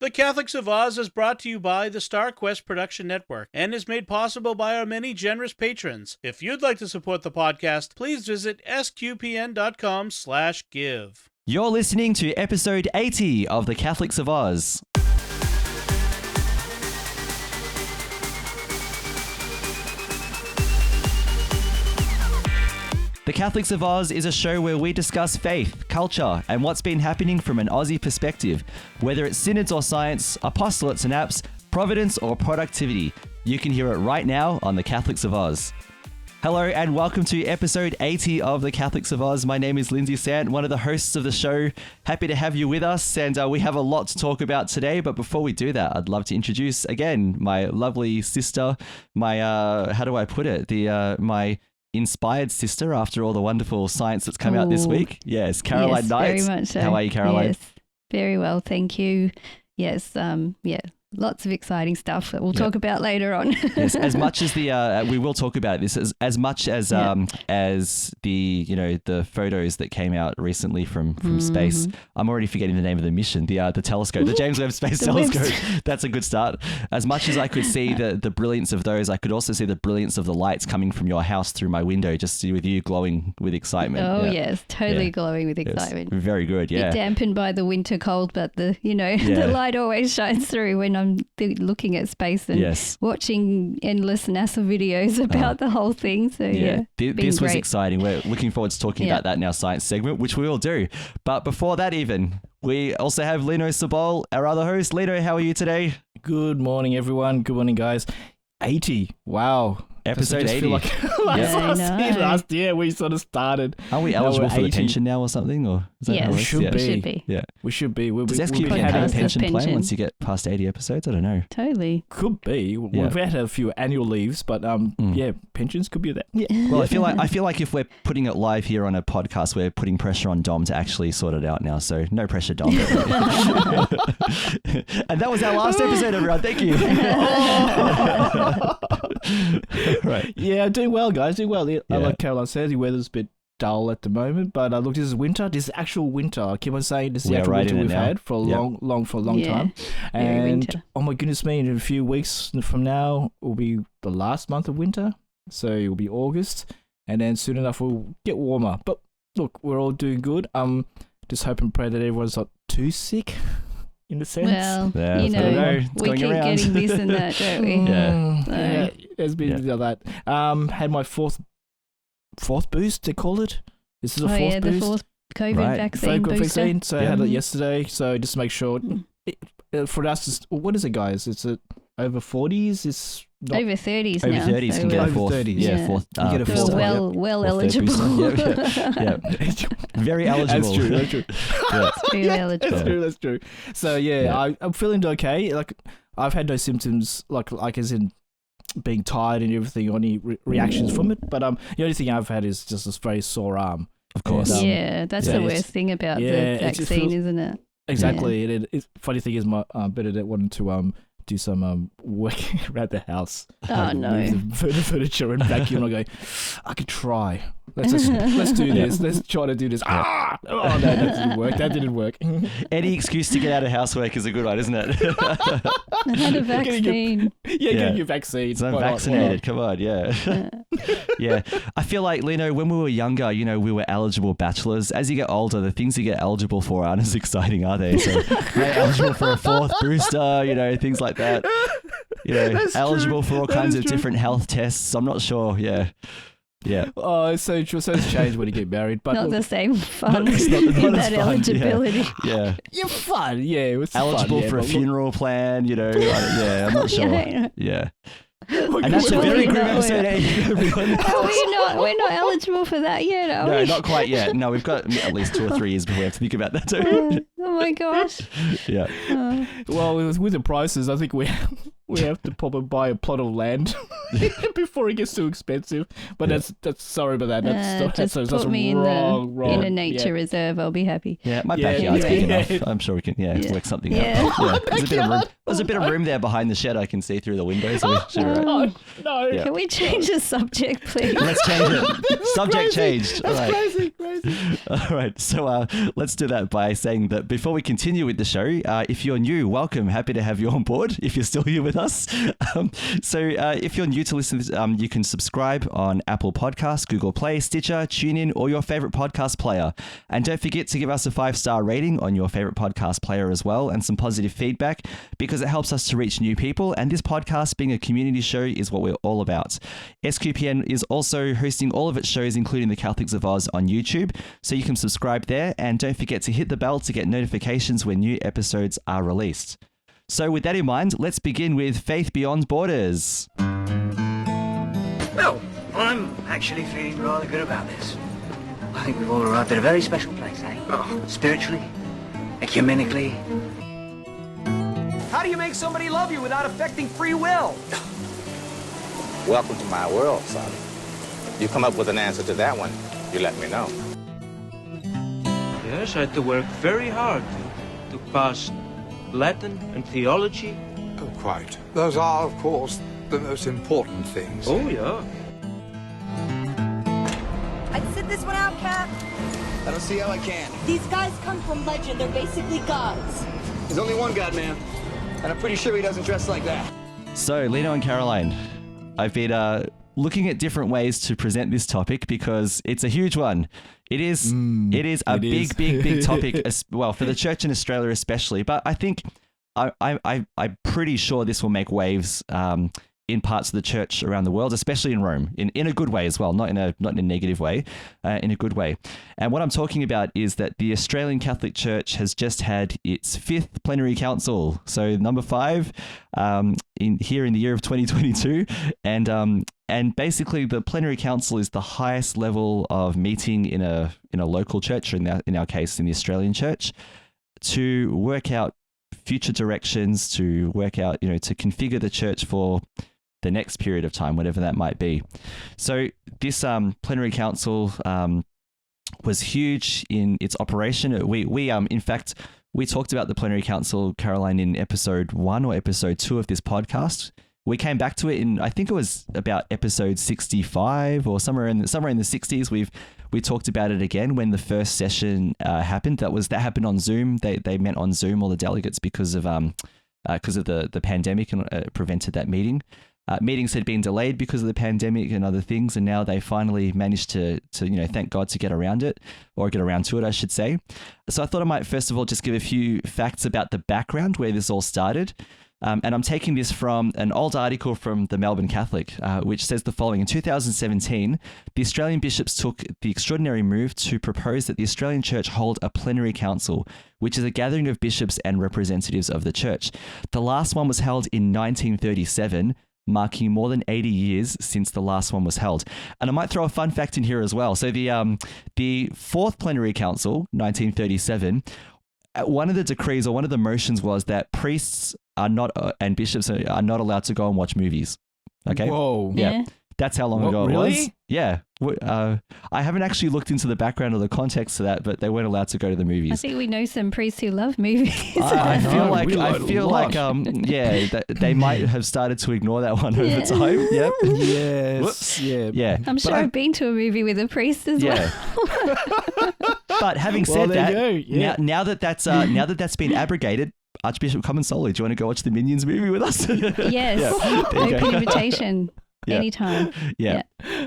The Catholics of Oz is brought to you by the Star Quest Production Network and is made possible by our many generous patrons. If you'd like to support the podcast, please visit sqpn.com/give. You're listening to episode 80 of The Catholics of Oz. The Catholics of Oz is a show where we discuss faith, culture, and what's been happening from an Aussie perspective. Whether it's synods or science, apostolates and apps, providence or productivity, you can hear it right now on The Catholics of Oz. Hello and welcome to episode 80 of The Catholics of Oz. My name is Lindsay, one of the hosts of the show. Happy to have you with us, and we have a lot to talk about today. But before we do that, I'd love to introduce again my lovely sister, my how do I put it? My inspired sister after all the wonderful science that's come out this week. Yes, Caroline Knight. Very much so. How are you, Caroline? Yes, very well, thank you. Yes, lots of exciting stuff that we'll talk about later on. Yes, as much as the we will talk about this as much as the the photos that came out recently from space. I'm already forgetting the name of the mission, the telescope, the James Webb Space Telescope. That's a good start. As much as I could see the brilliance of those, I could also see the brilliance of the lights coming from your house through my window, just with you glowing with excitement. Oh yes, totally glowing with excitement. Yes, very good. Yeah, bit dampened by the winter cold, but the light always shines through when I'm looking at space and watching endless NASA videos about the whole thing. So this was exciting. We're looking forward to talking about that in our science segment, which we will do. But before that, we also have Lino, our other host. Lino, how are you today? Good morning, everyone. Good morning, guys. 80. Wow. Episode 80. Feel like last year we sort of started. Are we eligible for the pension now or something? Or is that how it should works? be. Yeah. We should be. Does SQP have a pension plan once you get past 80 episodes? I don't know. Totally. Could be. We've had a few annual leaves, but pensions could be that. Yeah. Well, I feel like if we're putting it live here on a podcast, we're putting pressure on Dom to actually sort it out now. So no pressure, Dom. And that was our last episode, everyone. Thank you. Right. Yeah, doing well, guys. Doing well. Like Caroline says, the weather's a bit dull at the moment, but look, this is winter. This is actual winter. I keep on saying this is the actual winter we've had for a long time. And oh my goodness me, in a few weeks from now will be the last month of winter. So it will be August, and then soon enough we'll get warmer. But look, we're all doing good. Just hope and pray that everyone's not too sick. In the sense, well, we keep getting this and that, don't we? There's been that. Had my fourth boost, they call it. This is a fourth boost. The fourth COVID vaccine booster. So I had it yesterday. So just make sure. For us, what is it, guys? It's over 40s. It's over 30s now. Over 30s can get a fourth. 30s. Yeah, fourth. You get a fourth. Well eligible. Yeah. Very eligible. That's true. Very eligible. That's true. So I'm feeling okay. Like I've had no symptoms, like as in being tired and everything, or any reactions from it. But the only thing I've had is just this very sore arm. Of course. That's the worst thing about the vaccine, isn't it? Exactly. Yeah. Funny thing is, my Bernadette wanted to do some work around the house. Oh no! Move the furniture and vacuum. I go, I could try. Let's do this. Let's try to do this. Oh no, that didn't work. Any excuse to get out of housework is a good one, isn't it? I had a vaccine. Getting your vaccine. So I'm vaccinated. Come on, yeah. I feel like, Lino, when we were younger, we were eligible bachelors. As you get older, the things you get eligible for aren't as exciting, are they? So you're eligible for a fourth booster, things like that. Eligible for all kinds of different health tests. I'm not sure. Yeah. Oh, it's so true. So it's changed when you get married, but not the same fun. Not that eligibility. Yeah. You're fun. Yeah, it was eligible for a funeral plan. I'm not sure. Yeah. And that's a very grim episode. We're not eligible for that yet, are we? No, not quite yet. No, we've got at least 2 or 3 years before we have to think about that too. Oh my gosh. Yeah. Well, with the prices, I think we have to probably buy a plot of land before it gets too expensive. But that's sorry about that. Just put me wrong. in a nature reserve. I'll be happy. Yeah, my backyard's big enough. I'm sure we can work something out. There's a bit of room there behind the shed. I can see through the window. So no. Yeah. Can we change the subject, please? Let's change it. Subject changed. That's All right. crazy. All right. So let's do that by saying that before we continue with the show, if you're new, welcome. Happy to have you on board if you're still here with us. If you're new to listen to this, you can subscribe on Apple Podcasts, Google Play, Stitcher, TuneIn, or your favorite podcast player. And don't forget to give us a 5-star rating on your favorite podcast player as well, and some positive feedback, because it helps us to reach new people. And this podcast, being a community show, is what we're all about. SQPN is also hosting all of its shows, including the Catholics of Oz, on YouTube, so you can subscribe there. And don't forget to hit the bell to get notifications when new episodes are released. So with that in mind, let's begin with Faith Beyond Borders. Well, I'm actually feeling rather good about this. I think we've all arrived at a very special place, eh? Oh. Spiritually, ecumenically. How do you make somebody love you without affecting free will? Welcome to my world, son. You come up with an answer to that one, you let me know. Yes, I had to work very hard to pass Latin and theology. Oh, quite. Those are, of course, the most important things. Oh, yeah. I'd sit this one out, Cap. I don't see how I can. These guys come from legend. They're basically gods. There's only one god, man. And I'm pretty sure he doesn't dress like that. So, Lino and Caroline, I've been looking at different ways to present this topic because it's a huge one. It is a big topic, well, for the church in Australia especially. But I think I'm pretty sure this will make waves in parts of the church around the world, especially in Rome, in a good way as well, not in a negative way, in a good way. And what I'm talking about is that the Australian Catholic Church has just had its 5th Plenary Council, so number 5 in the year of 2022, and basically the Plenary Council is the highest level of meeting in a local church, or in our case in the Australian Church, to work out future directions, to work out, to configure the church for the next period of time, whatever that might be. So this Plenary Council was huge in its operation. We in fact, we talked about the Plenary Council, Caroline, in episode 1 or episode 2 of this podcast. We came back to it in, I think it was about episode 65 or somewhere in the 60s. We talked about it again when the first session happened. That happened on Zoom. They met on Zoom, all the delegates, because of the pandemic, and prevented that meeting. Meetings had been delayed because of the pandemic and other things, and now they finally managed to thank God, to get around it, or get around to it, I should say. So I thought I might first of all just give a few facts about the background where this all started. And I'm taking this from an old article from the Melbourne Catholic, which says the following. In 2017, the Australian bishops took the extraordinary move to propose that the Australian Church hold a plenary council, which is a gathering of bishops and representatives of the church. The last one was held in 1937, marking more than 80 years since the last one was held. And I might throw a fun fact in here as well. So the 4th Plenary Council, 1937, one of the decrees, or one of the motions, was that priests are not and bishops are not allowed to go and watch movies. Okay. Whoa. Yeah. That's how long ago it really? was. Yeah. I haven't actually looked into the background or the context to that, but they weren't allowed to go to the movies. I think we know some priests who love movies. I feel like they might have started to ignore that one over time. Yep. Yes. Whoops. Yeah. I'm sure I've been to a movie with a priest as well. But having said that, yeah. now that that's been abrogated, Archbishop Comensoli, do you want to go watch the Minions movie with us? Yes. Open invitation. Yeah. Anytime. Yeah.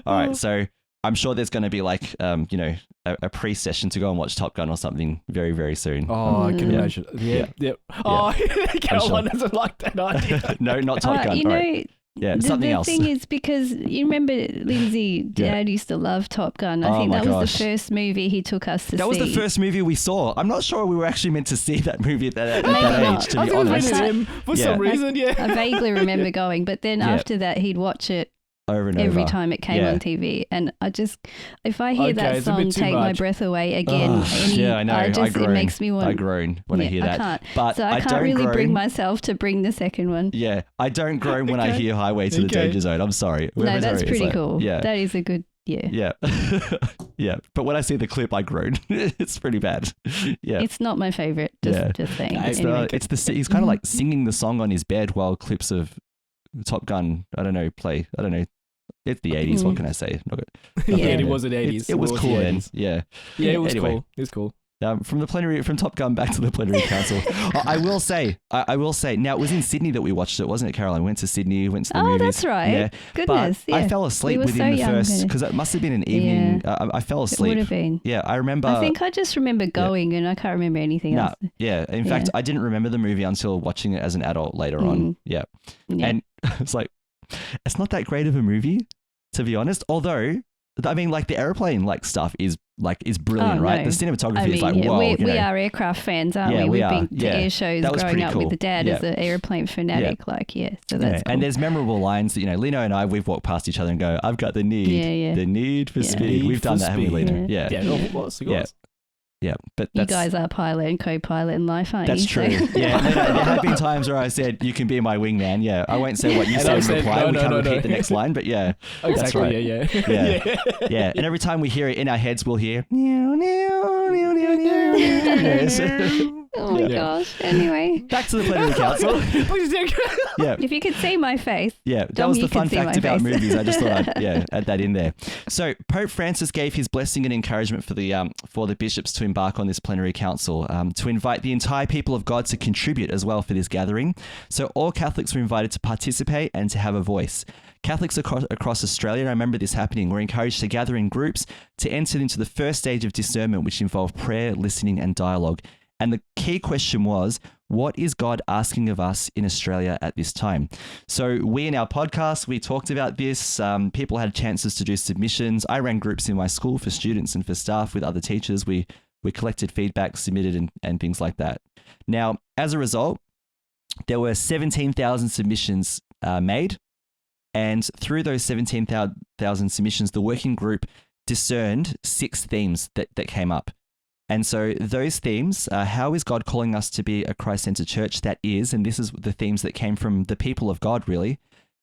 All right. So I'm sure there's going to be like, a pre-session to go and watch Top Gun or something very, very soon. Oh, I can imagine. Yeah. Oh, Caroline doesn't like that idea. No, not Top Gun. You know, yeah, something else. The thing is, because you remember Lindsay, Dad used to love Top Gun. I think that was the first movie he took us to see. That was the first movie we saw. I'm not sure we were actually meant to see that movie at that age, to be honest. For some reason, I vaguely remember going, but then after that, he'd watch it over and every over. time it came on TV. And I just, if I hear that song, Take My Breath Away again, I know. It makes me want. I groan when I hear that. I can't. But I can't really bring myself to bring the second one. Yeah, I don't groan when I hear Highway to the Danger Zone. I'm sorry. No, that's pretty cool. Yeah, that is a good. Yeah. Yeah. But when I see the clip, I groan. It's pretty bad. Yeah. It's not my favorite. Just saying. He's kind of like singing the song on his bed while clips of Top Gun, play. I don't know. It's the 80s. What can I say? It was the 80s. It was cool then. Yeah. Yeah, it was cool. It was cool. From Top Gun back to the Plenary Council. I will say, now it was in Sydney that we watched it, wasn't it, Caroline? We went to Sydney, went to the movies. Oh, that's right. Yeah. Goodness. But I fell asleep within the first, because it must have been an evening. I fell asleep. It would have been. Yeah, I remember. I think I just remember going and I can't remember anything else. Yeah. In fact, I didn't remember the movie until watching it as an adult later on. Yeah. And it's like, it's not that great of a movie, to be honest. Although, I mean, like the airplane stuff is brilliant, right? The cinematography is like, whoa. We are aircraft fans, aren't we? We've been to air shows growing up with the dad as an airplane fanatic. So that's cool. And there's memorable lines that, Lino and I, we've walked past each other and go, I've got the need. The need for speed. We've done that, haven't we, Lino? Yeah. Of course. Yeah, but you guys are pilot and co-pilot in life, aren't you? That's true. Yeah, there have been times where I said, you can be my wingman. Yeah, I won't say what you said in reply. We can't repeat the next line, but yeah. Exactly, that's right. Yeah. And every time we hear it in our heads, we'll hear, oh my gosh. Anyway. Back to the Plenary Council. Yeah. If you could see my face. Yeah, that was the fun fact about movies. I just thought I'd add that in there. So Pope Francis gave his blessing and encouragement for the bishops to embark on this Plenary Council, to invite the entire people of God to contribute as well for this gathering. So all Catholics were invited to participate and to have a voice. Catholics across Australia, I remember this happening, were encouraged to gather in groups to enter into the first stage of discernment, which involved prayer, listening, and dialogue. And the key question was, what is God asking of us in Australia at this time? So we in our podcast, we talked about this. People had chances to do submissions. I ran groups in my school for students and for staff with other teachers. We collected feedback, submitted, and things like that. Now, as a result, there were 17,000 submissions made. And through those 17,000 submissions, the working group discerned 6 themes that came up. And so those themes, how is God calling us to be a Christ-centered church that is, and this is the themes that came from the people of God really,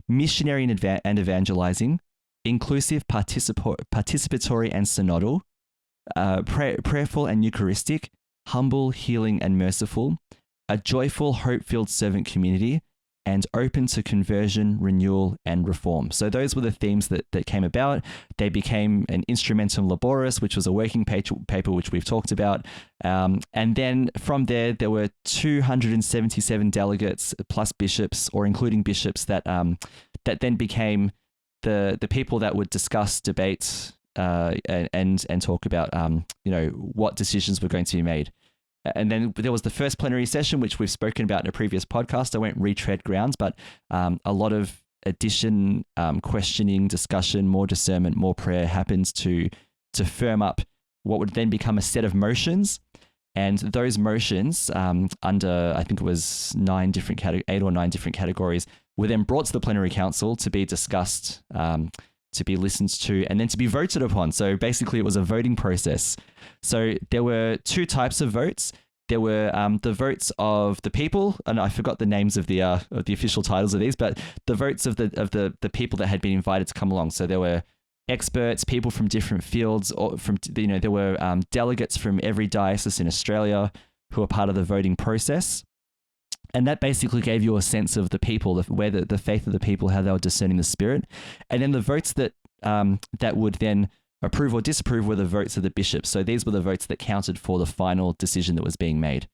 missionary and evangelizing, inclusive, participatory and synodal, prayerful and Eucharistic, humble, healing and merciful, a joyful, hope-filled servant community, and open to conversion, renewal, and reform. So those were the themes that came about. They became an Instrumentum Laboris, which was a working paper which we've talked about. And then from there were 277 delegates plus bishops, or including bishops, that then became the people that would discuss, debate, and talk about what decisions were going to be made. And then there was the first plenary session, which we've spoken about in a previous podcast. I won't retread grounds, but a lot of addition, questioning, discussion, more discernment, more prayer happens to firm up what would then become a set of motions. And those motions, under, I think it was 8 or 9 different categories, were then brought to the Plenary Council to be discussed, to be listened to, and then to be voted upon. So basically it was a voting process. So there were 2 types of votes. There were the votes of the people, and I forgot the names of the official titles of these, but the votes of the people that had been invited to come along. So there were experts, people from different fields, or there were delegates from every diocese in Australia who were part of the voting process. And that basically gave you a sense of the people, where the faith of the people, how they were discerning the Spirit. And then the votes that would then approve or disapprove were the votes of the bishops. So these were the votes that counted for the final decision that was being made.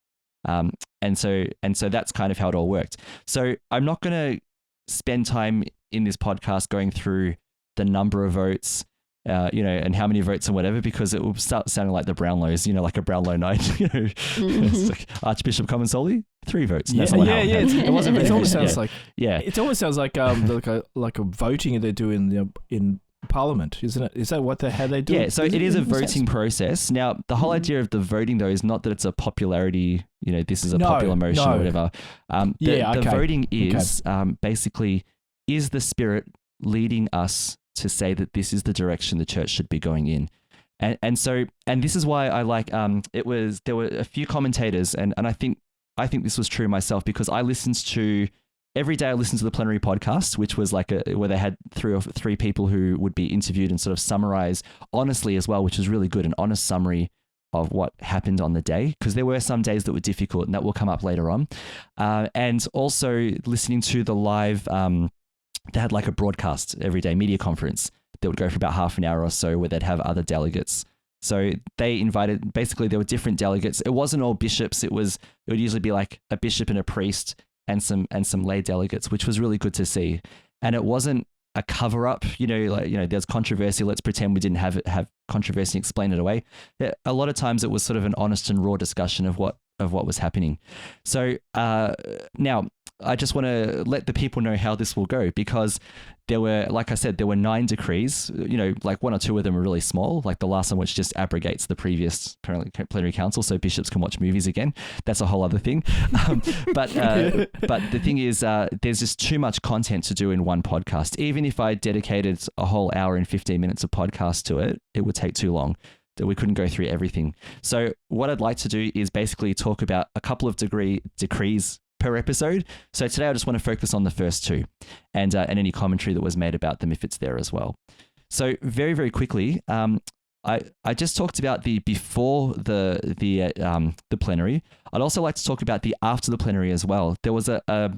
And so that's kind of how it all worked. So I'm not going to spend time in this podcast going through the number of votes, and how many votes and whatever, because it will start sounding like the Brownlows, like a Brownlow night. It's like Archbishop Comensoli, 3 votes. Yeah, it wasn't. It almost sounds like It almost sounds like like a voting they do in Parliament, isn't it? Is that how they do it? Yeah, so it is a voting process. Now, the whole idea of the voting, though, is not that it's a popularity, this is a popular motion or whatever. The voting is basically, is the Spirit leading us to say that this is the direction the church should be going in. And this is why I like, there were a few commentators, and I think this was true myself, because every day I listened to the Plenary podcast, which was like where they had three people who would be interviewed and sort of summarize honestly as well, which was really good, an honest summary of what happened on the day, because there were some days that were difficult, and that will come up later on. And also listening to the live, they had like a broadcast every day, media conference that would go for about half an hour or so, where they'd have other delegates. So they invited, basically there were different delegates. It wasn't all bishops. It would usually be like a bishop and a priest and some lay delegates, which was really good to see. And it wasn't a cover up, there's controversy. Let's pretend we didn't have controversy and explain it away. A lot of times it was sort of an honest and raw discussion of what was happening. So now I just want to let the people know how this will go, because there were, like I said, there were 9 decrees, like 1 or 2 of them are really small, like the last one, which just abrogates the previous Plenary Council so bishops can watch movies again. That's a whole other thing. But the thing is, there's just too much content to do in one podcast. Even if I dedicated a whole hour and 15 minutes of podcast to it, it would take too long. That we couldn't go through everything. So what I'd like to do is basically talk about a couple of decrees per episode. So today I just want to focus on the first 2 and any commentary that was made about them if it's there as well. So very, very quickly, I just talked about the before the plenary. I'd also like to talk about the after the plenary as well. There was a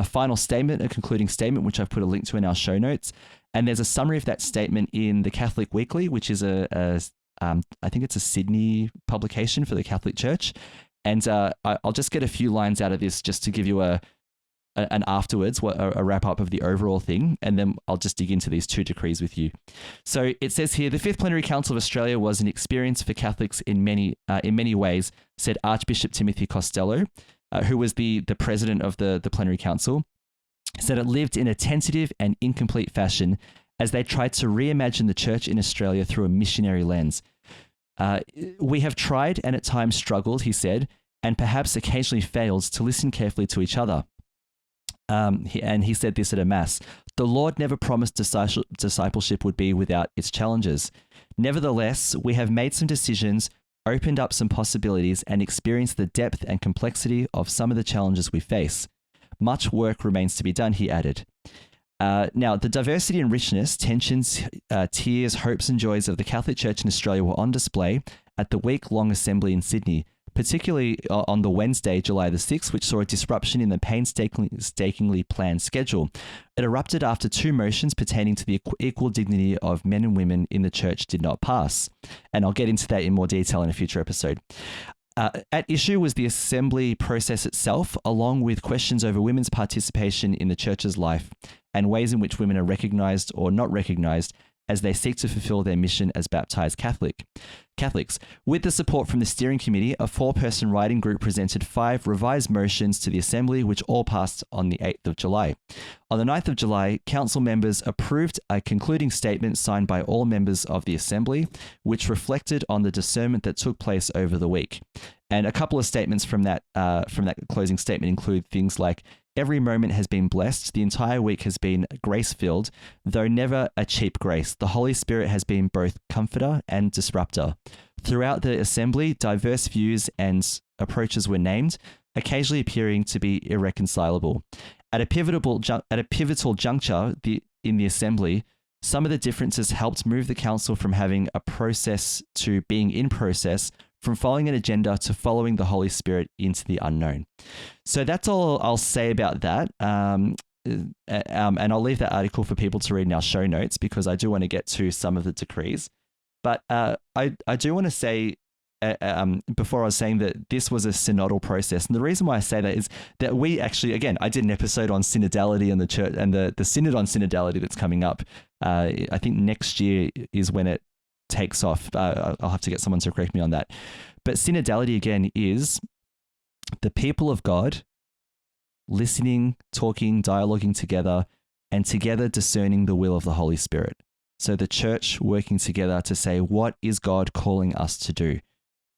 final statement, a concluding statement, which I've put a link to in our show notes. And there's a summary of that statement in the Catholic Weekly, which is I think it's a Sydney publication for the Catholic Church. And I'll just get a few lines out of this just to give you an afterwards, a wrap up of the overall thing. And then I'll just dig into these 2 decrees with you. So it says here, the 5th Plenary Council of Australia was an experience for Catholics in many ways, said Archbishop Timothy Costello, who was the president of the Plenary Council. Said it lived in a tentative and incomplete fashion as they tried to reimagine the church in Australia through a missionary lens. We have tried and at times struggled, he said, and perhaps occasionally failed to listen carefully to each other. And he said this at a mass: the Lord never promised discipleship would be without its challenges. Nevertheless, we have made some decisions, opened up some possibilities, and experienced the depth and complexity of some of the challenges we face. Much work remains to be done, he added. Now, the diversity and richness, tensions, tears, hopes and joys of the Catholic Church in Australia were on display at the week-long assembly in Sydney, particularly on the Wednesday, July the 6th, which saw a disruption in the painstakingly planned schedule. It erupted after 2 motions pertaining to the equal dignity of men and women in the church did not pass. And I'll get into that in more detail in a future episode. At issue was the assembly process itself, along with questions over women's participation in the church's life and ways in which women are recognised or not recognised as they seek to fulfil their mission as baptised Catholics. With the support from the steering committee, a 4-person writing group presented 5 revised motions to the Assembly, which all passed on the 8th of July. On the 9th of July, Council members approved a concluding statement signed by all members of the Assembly, which reflected on the discernment that took place over the week. And a couple of statements from that closing statement include things like, every moment has been blessed. The entire week has been grace-filled, though never a cheap grace. The Holy Spirit has been both comforter and disruptor. Throughout the assembly, diverse views and approaches were named, occasionally appearing to be irreconcilable. At a pivotal juncture in the assembly, some of the differences helped move the council from having a process to being in process, from following an agenda to following the Holy Spirit into the unknown. So that's all I'll say about that. And I'll leave that article for people to read in our show notes, because I do want to get to some of the decrees. But I do want to say, before I was saying that this was a synodal process. And the reason why I say that is that we actually, again, I did an episode on synodality and the church and the synod on synodality that's coming up. I think next year is when it takes off. I'll have to get someone to correct me on that. But synodality, again, is the people of God listening, talking, dialoguing together, and together discerning the will of the Holy Spirit. So the church working together to say, what is God calling us to do?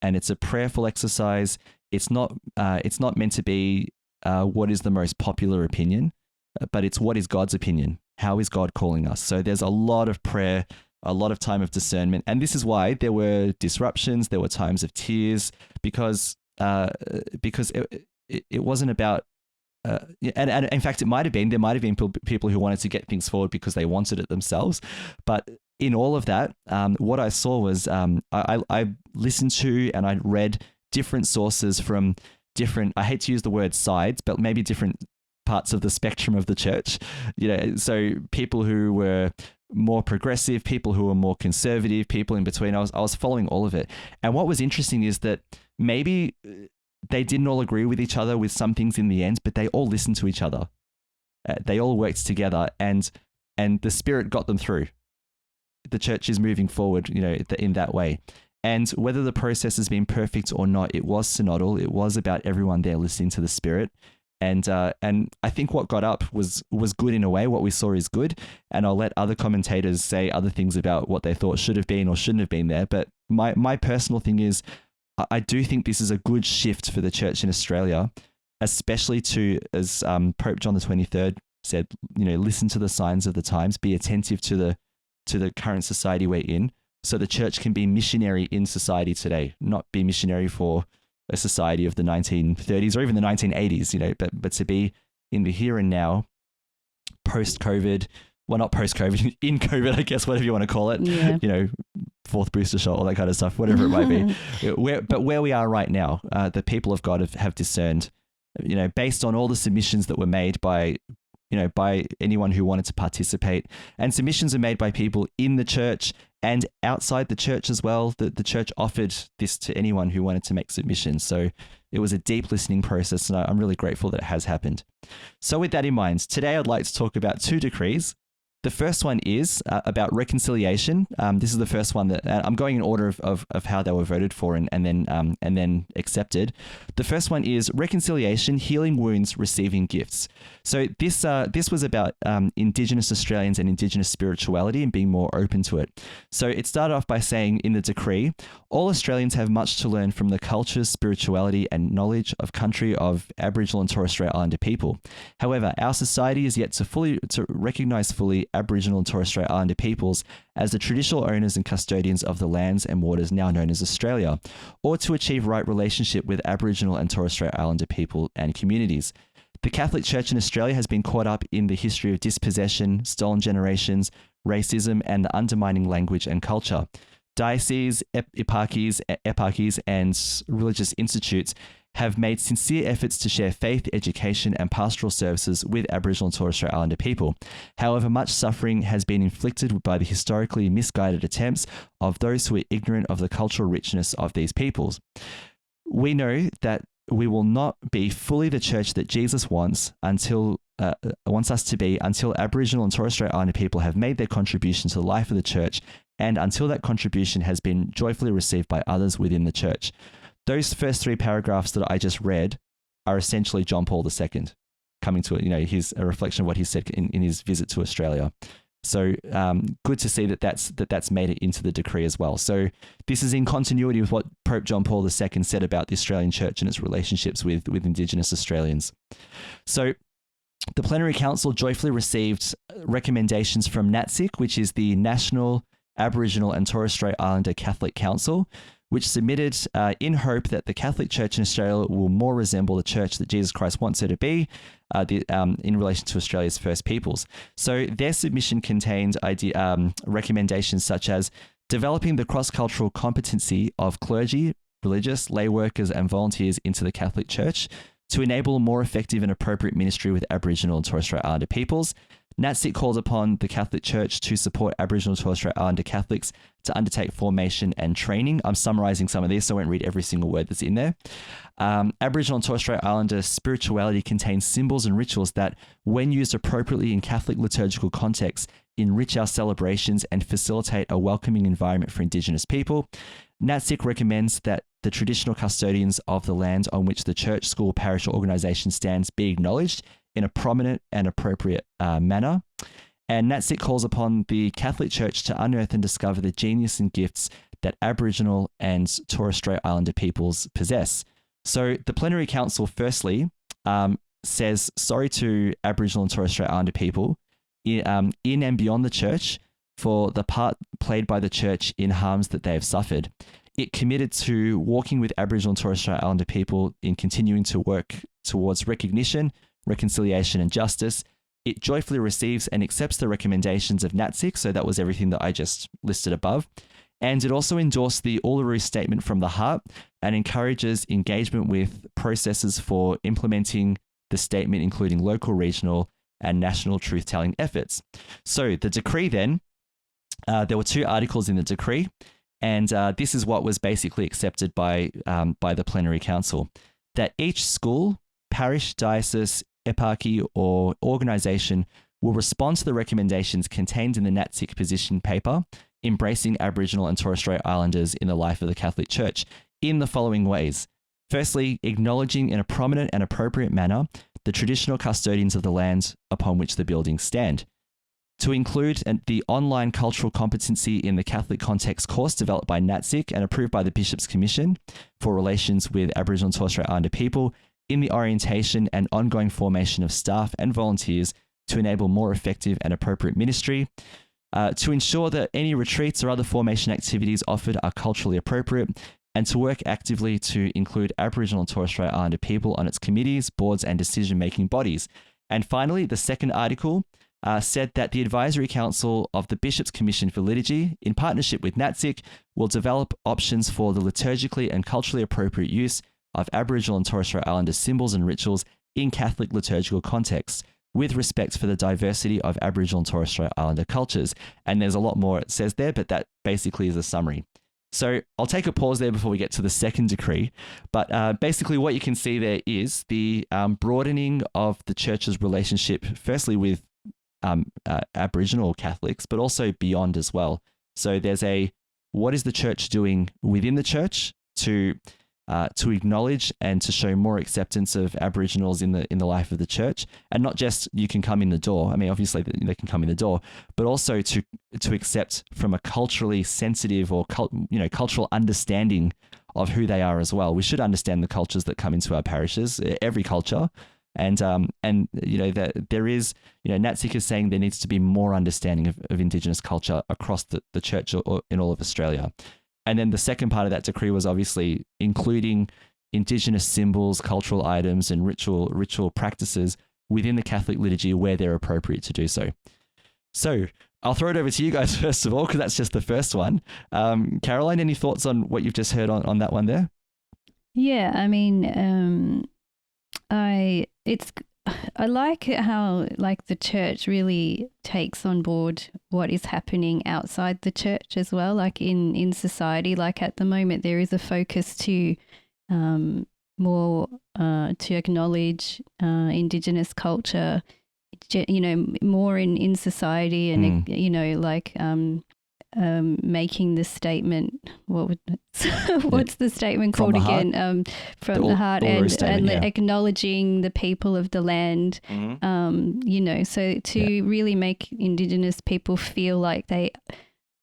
And it's a prayerful exercise. It's not meant to be what is the most popular opinion, but it's what is God's opinion. How is God calling us? So there's a lot of prayer, a lot of time of discernment. And this is why there were disruptions, there were times of tears, because it wasn't about, and in fact, there might have been people who wanted to get things forward because they wanted it themselves. But in all of that, what I saw was I listened to and I read different sources from different, I hate to use the word sides, but maybe different parts of the spectrum of the church. So people who were more progressive, people who were more conservative, people in between. I was following all of it. And what was interesting is that maybe they didn't all agree with each other with some things in the end, but they all listened to each other. They all worked together, and the Spirit got them through. The church is moving forward, in that way. And whether the process has been perfect or not, it was synodal. It was about everyone there listening to the Spirit. And I think what got up was good in a way. What we saw is good. And I'll let other commentators say other things about what they thought should have been or shouldn't have been there. But my personal thing is, I do think this is a good shift for the church in Australia, especially to, as Pope John the 23rd said, listen to the signs of the times, be attentive to the current society we're in, so the church can be missionary in society today, not be missionary for a society of the 1930s or even the 1980s, but to be in the here and now, post-COVID, well, not post-COVID, in COVID, I guess, whatever you want to call it, fourth booster shot, all that kind of stuff, whatever it might be. But where we are right now, the people of God have discerned, based on all the submissions that were made by anyone who wanted to participate, and submissions are made by people in the church and outside the church as well. The church offered this to anyone who wanted to make submissions. So it was a deep listening process, and I'm really grateful that it has happened. So with that in mind, today I'd like to talk about 2 decrees. The first one is about reconciliation. This is the first one that I'm going in order of how they were voted for and then accepted. The first one is reconciliation, healing wounds, receiving gifts. So this was about Indigenous Australians and Indigenous spirituality and being more open to it. So it started off by saying in the decree, all Australians have much to learn from the culture, spirituality and knowledge of country of Aboriginal and Torres Strait Islander people. However, our society is yet to recognise fully Aboriginal and Torres Strait Islander peoples as the traditional owners and custodians of the lands and waters now known as Australia, or to achieve right relationship with Aboriginal and Torres Strait Islander people and communities. The Catholic Church in Australia has been caught up in the history of dispossession, stolen generations, racism, and the undermining language and culture. Dioceses, eparchies, and religious institutes have made sincere efforts to share faith, education, and pastoral services with Aboriginal and Torres Strait Islander people. However, much suffering has been inflicted by the historically misguided attempts of those who are ignorant of the cultural richness of these peoples. We know that we will not be fully the church that Jesus wants us to be until Aboriginal and Torres Strait Islander people have made their contribution to the life of the church, and until that contribution has been joyfully received by others within the church. Those first 3 paragraphs that I just read are essentially John Paul II coming to it, a reflection of what he said in his visit to Australia. So good to see that's made it into the decree as well. So this is in continuity with what Pope John Paul II said about the Australian Church and its relationships with Indigenous Australians. So the Plenary Council joyfully received recommendations from NATSIC, which is the National Aboriginal and Torres Strait Islander Catholic Council, which submitted in hope that the Catholic Church in Australia will more resemble the church that Jesus Christ wants her to be in relation to Australia's First Peoples. So their submission contained recommendations such as developing the cross-cultural competency of clergy, religious, lay workers and volunteers into the Catholic Church to enable a more effective and appropriate ministry with Aboriginal and Torres Strait Islander peoples. NATSIC calls upon the Catholic Church to support Aboriginal and Torres Strait Islander Catholics to undertake formation and training. I'm summarising some of this, so I won't read every single word that's in there. Aboriginal and Torres Strait Islander spirituality contains symbols and rituals that, when used appropriately in Catholic liturgical contexts, enrich our celebrations and facilitate a welcoming environment for Indigenous people. NATSIC recommends that the traditional custodians of the land on which the church, school, parish or organisation stands be acknowledged in a prominent and appropriate manner. And NATSIC calls upon the Catholic Church to unearth and discover the genius and gifts that Aboriginal and Torres Strait Islander peoples possess. So the Plenary Council firstly says sorry to Aboriginal and Torres Strait Islander people in and beyond the church for the part played by the church in harms that they have suffered. It committed to working with Aboriginal and Torres Strait Islander people in continuing to work towards recognition, reconciliation and justice. It joyfully receives and accepts the recommendations of NATSIC, so that was everything that I just listed above. And it also endorsed the Uluru Statement from the Heart and encourages engagement with processes for implementing the statement, including local, regional, and national truth-telling efforts. So the decree then, there were 2 articles in the decree, and this is what was basically accepted by the Plenary Council, that each school, parish, diocese, eparchy, or organisation will respond to the recommendations contained in the NATSIC position paper, embracing Aboriginal and Torres Strait Islanders in the life of the Catholic Church in the following ways. Firstly, acknowledging in a prominent and appropriate manner the traditional custodians of the land upon which the buildings stand. To include the online cultural competency in the Catholic context course developed by NATSIC and approved by the Bishops' Commission for relations with Aboriginal and Torres Strait Islander people in the orientation and ongoing formation of staff and volunteers to enable more effective and appropriate ministry. To ensure that any retreats or other formation activities offered are culturally appropriate, and to work actively to include Aboriginal and Torres Strait Islander people on its committees, boards, and decision-making bodies. And finally, the second article said that the Advisory Council of the Bishops' Commission for Liturgy, in partnership with NATSIC, will develop options for the liturgically and culturally appropriate use of Aboriginal and Torres Strait Islander symbols and rituals in Catholic liturgical contexts, with respect for the diversity of Aboriginal and Torres Strait Islander cultures. And there's a lot more it says there, but that basically is a summary. So I'll take a pause there before we get to the second decree. But basically what you can see there is the broadening of the church's relationship, firstly with Aboriginal Catholics, but also beyond as well. So there's what is the church doing within the church to acknowledge and to show more acceptance of Aboriginals in the life of the church, and not just you can come in the door. I mean, obviously they can come in the door, but also to accept from a culturally sensitive or cultural understanding of who they are as well. We should understand the cultures that come into our parishes, every culture, and that there is, NATSIC is saying there needs to be more understanding of Indigenous culture across the church or in all of Australia. And then the second part of that decree was obviously including Indigenous symbols, cultural items, and ritual practices within the Catholic liturgy where they're appropriate to do so. So I'll throw it over to you guys first of all, because that's just the first one. Caroline, any thoughts on what you've just heard on that one there? Yeah, I mean, I like how the church really takes on board what is happening outside the church as well, in society. At the moment, there is a focus to more to acknowledge Indigenous culture, more in society, and making the statement. What's the statement called again? From the heart, and acknowledging the people of the land. So to really make Indigenous people feel like they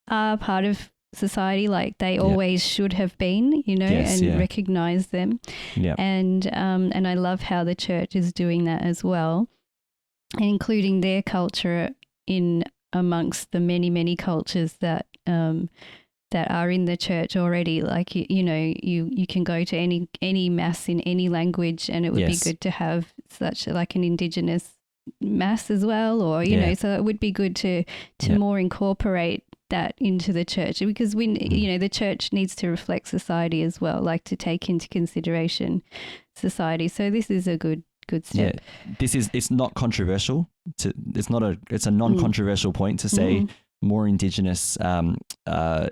are part of society, like they always should have been, recognize them. And I love how the church is doing that as well, including their culture in amongst the many, many cultures that are in the church already. You can go to any mass in any language, and it would be good to have such an Indigenous mass as well, or so it would be good to more incorporate that into the church, because the church needs to reflect society as well, to take into consideration society. So this is a good step. It's not controversial. It's a non-controversial point to say more Indigenous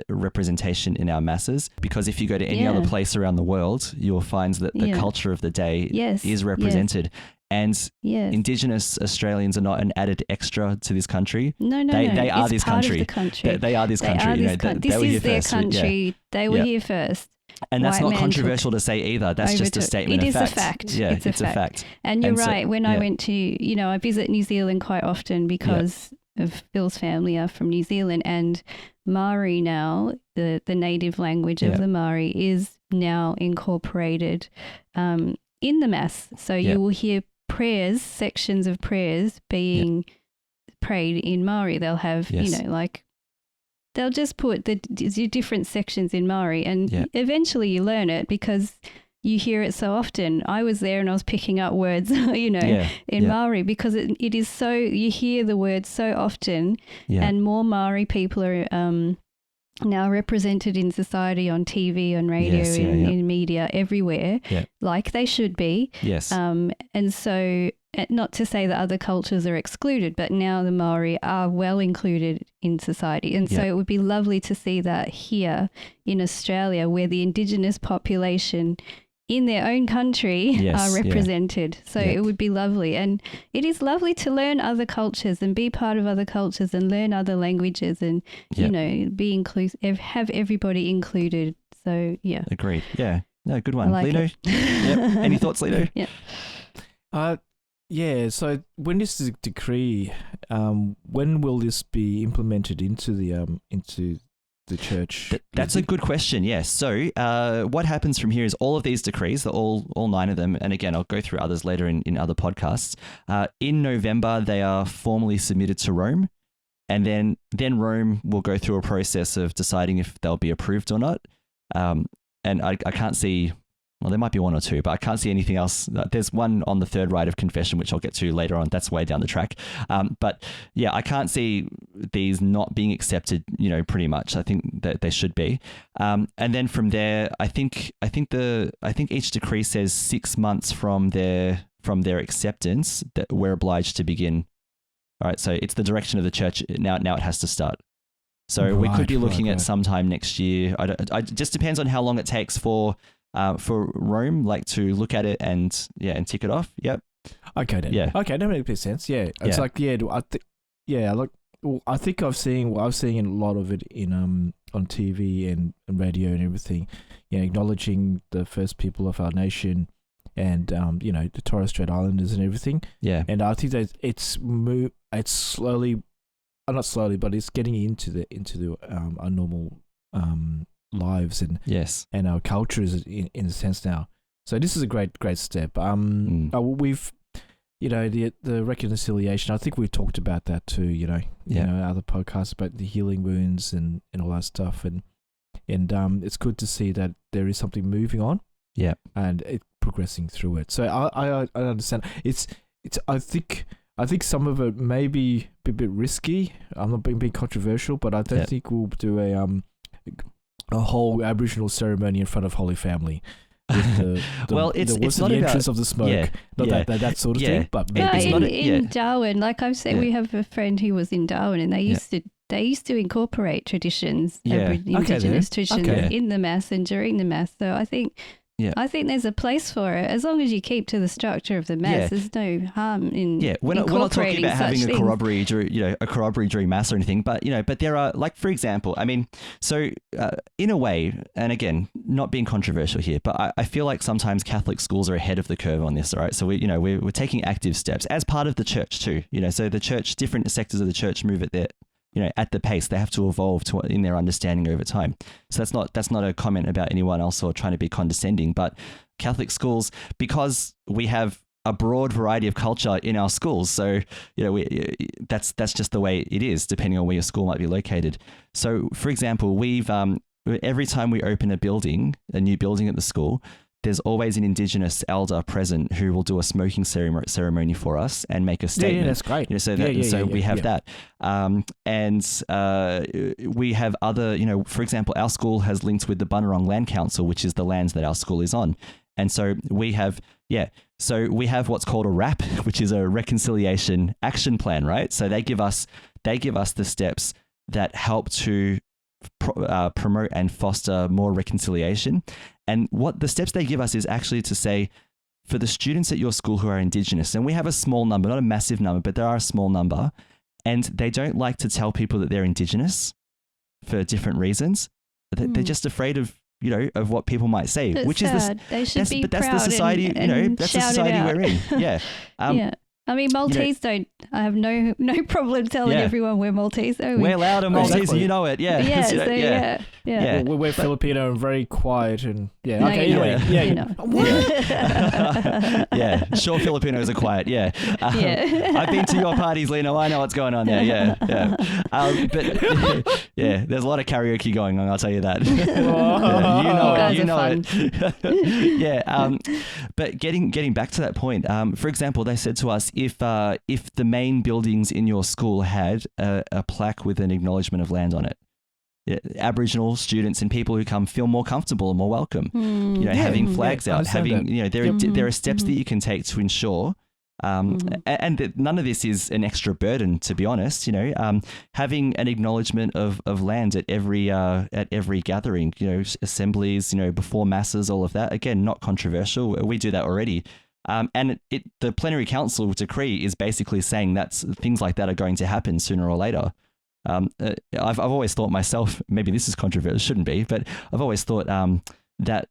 representation in our masses, because if you go to any other place around the world, you'll find that the culture of the day is represented. And Indigenous Australians are not an added extra to this country. No. They are this country. They are this country. This is their country. They were here first. And that's not controversial to say either. That's just a statement of fact. It is a fact. Yeah, it's a fact. And you're right. When I went to, I visit New Zealand quite often because of Phil's family are from New Zealand, and Maori now, the native language of the Maori, is now incorporated in the Mass. So you will hear sections of prayers being prayed in Maori. They'll have, they'll just put the different sections in Maori, and eventually you learn it because you hear it so often. I was there and I was picking up words, in Maori because it is so, you hear the words so often, and more Maori people are now represented in society, on TV, on radio, in media, everywhere, like they should be. Yes. And so, not to say that other cultures are excluded, but now the Maori are well included in society. And so it would be lovely to see that here in Australia, where the Indigenous population in their own country are represented. So it would be lovely. And it is lovely to learn other cultures and be part of other cultures and learn other languages and, be inclusive, have everybody included. So, yeah. Agreed. Yeah. No, good one. I like Lino? it. Any thoughts, Lino? So when this is a decree, when will this be implemented into the church? That's a good question. Yes. So what happens from here is all of these decrees, all 9 of them, and again, I'll go through others later in other podcasts. In November, they are formally submitted to Rome, and then Rome will go through a process of deciding if they'll be approved or not. And I can't see. Well, there might be 1 or 2, but I can't see anything else. There's one on the third rite of confession, which I'll get to later on. That's way down the track. But yeah, I can't see these not being accepted, pretty much. I think that they should be. And then from there, I think each decree says 6 months from their acceptance that we're obliged to begin. All right. So it's the direction of the church. Now it has to start. So we could be looking at sometime next year. It just depends on how long it takes for Rome, to look at it and tick it off. Yep. Okay then. Yeah. Okay, that makes sense. Yeah. It's I think I was seeing a lot of it in on TV and radio and everything. Acknowledging the first people of our nation and the Torres Strait Islanders and everything. Yeah. And I think that it's slowly, not slowly, but it's getting into our normal lives and our cultures in a sense now. So this is a great step. We've the reconciliation. I think we talked about that too. Other podcasts about the healing wounds and all that stuff, and it's good to see that there is something moving on. Yeah, and it progressing through it. So I understand. It's I think some of it may be a bit risky. I'm not being controversial, but I don't think we'll do a whole Aboriginal ceremony in front of Holy Family. It's not the entrance of the smoke, that sort of thing. But in Darwin, like I've said, we have a friend who was in Darwin, and they used to incorporate traditions, Indigenous traditions, in the Mass and during the Mass. So I think there's a place for it as long as you keep to the structure of the Mass. There's no harm in we're not talking about having a corroboree during Mass or anything, but there are, like, for example, I mean, so in a way, and again, not being controversial here, but I feel like sometimes Catholic schools are ahead of the curve on this. All right, so we're taking active steps as part of the church too. So the church, different sectors of the church move at at the pace. They have to evolve in their understanding over time. So that's not a comment about anyone else or trying to be condescending, but Catholic schools, because we have a broad variety of culture in our schools. So, that's just the way it is, depending on where your school might be located. So, for example, we've every time we open a new building at the school, there's always an Indigenous elder present who will do a smoking ceremony for us and make a statement. Yeah, that's great. So we have that. And we have other, for example, our school has links with the Bunurong Land Council, which is the lands that our school is on. And so we have, what's called a RAP, which is a reconciliation action plan, right? So they give us the steps that help to promote and foster more reconciliation. And what the steps they give us is actually to say, for the students at your school who are Indigenous, and we have a small number, not a massive number, but there are a small number, and they don't like to tell people that they're Indigenous for different reasons. They're just afraid of what people might say, which sad. Is that's the society, and that's the society we're in. Yeah. I mean, Maltese don't. I have no problem telling everyone we're Maltese. We're loud and Maltese, exactly. You know it. Yeah. Yeah. We're Filipino and very quiet and yeah. No, Okay. you're Anyway, not. Yeah, sure, Filipinos are quiet. Yeah, I've been to your parties, Lino. I know what's going on there. Yeah. But yeah, there's a lot of karaoke going on. I'll tell you that. You know it. Yeah. But getting back to that point, for example, they said to us, if the main buildings in your school had a plaque with an acknowledgement of land on it, Aboriginal students and people who come feel more comfortable and more welcome. Having flags out, there are steps that you can take to ensure. And none of this is an extra burden, to be honest. Having an acknowledgement of land at every gathering, assemblies, before masses, all of that. Again, not controversial. We do that already. And the Plenary Council decree is basically saying that things like that are going to happen sooner or later. I've always thought myself, maybe this is controversial, shouldn't be, but I've always thought that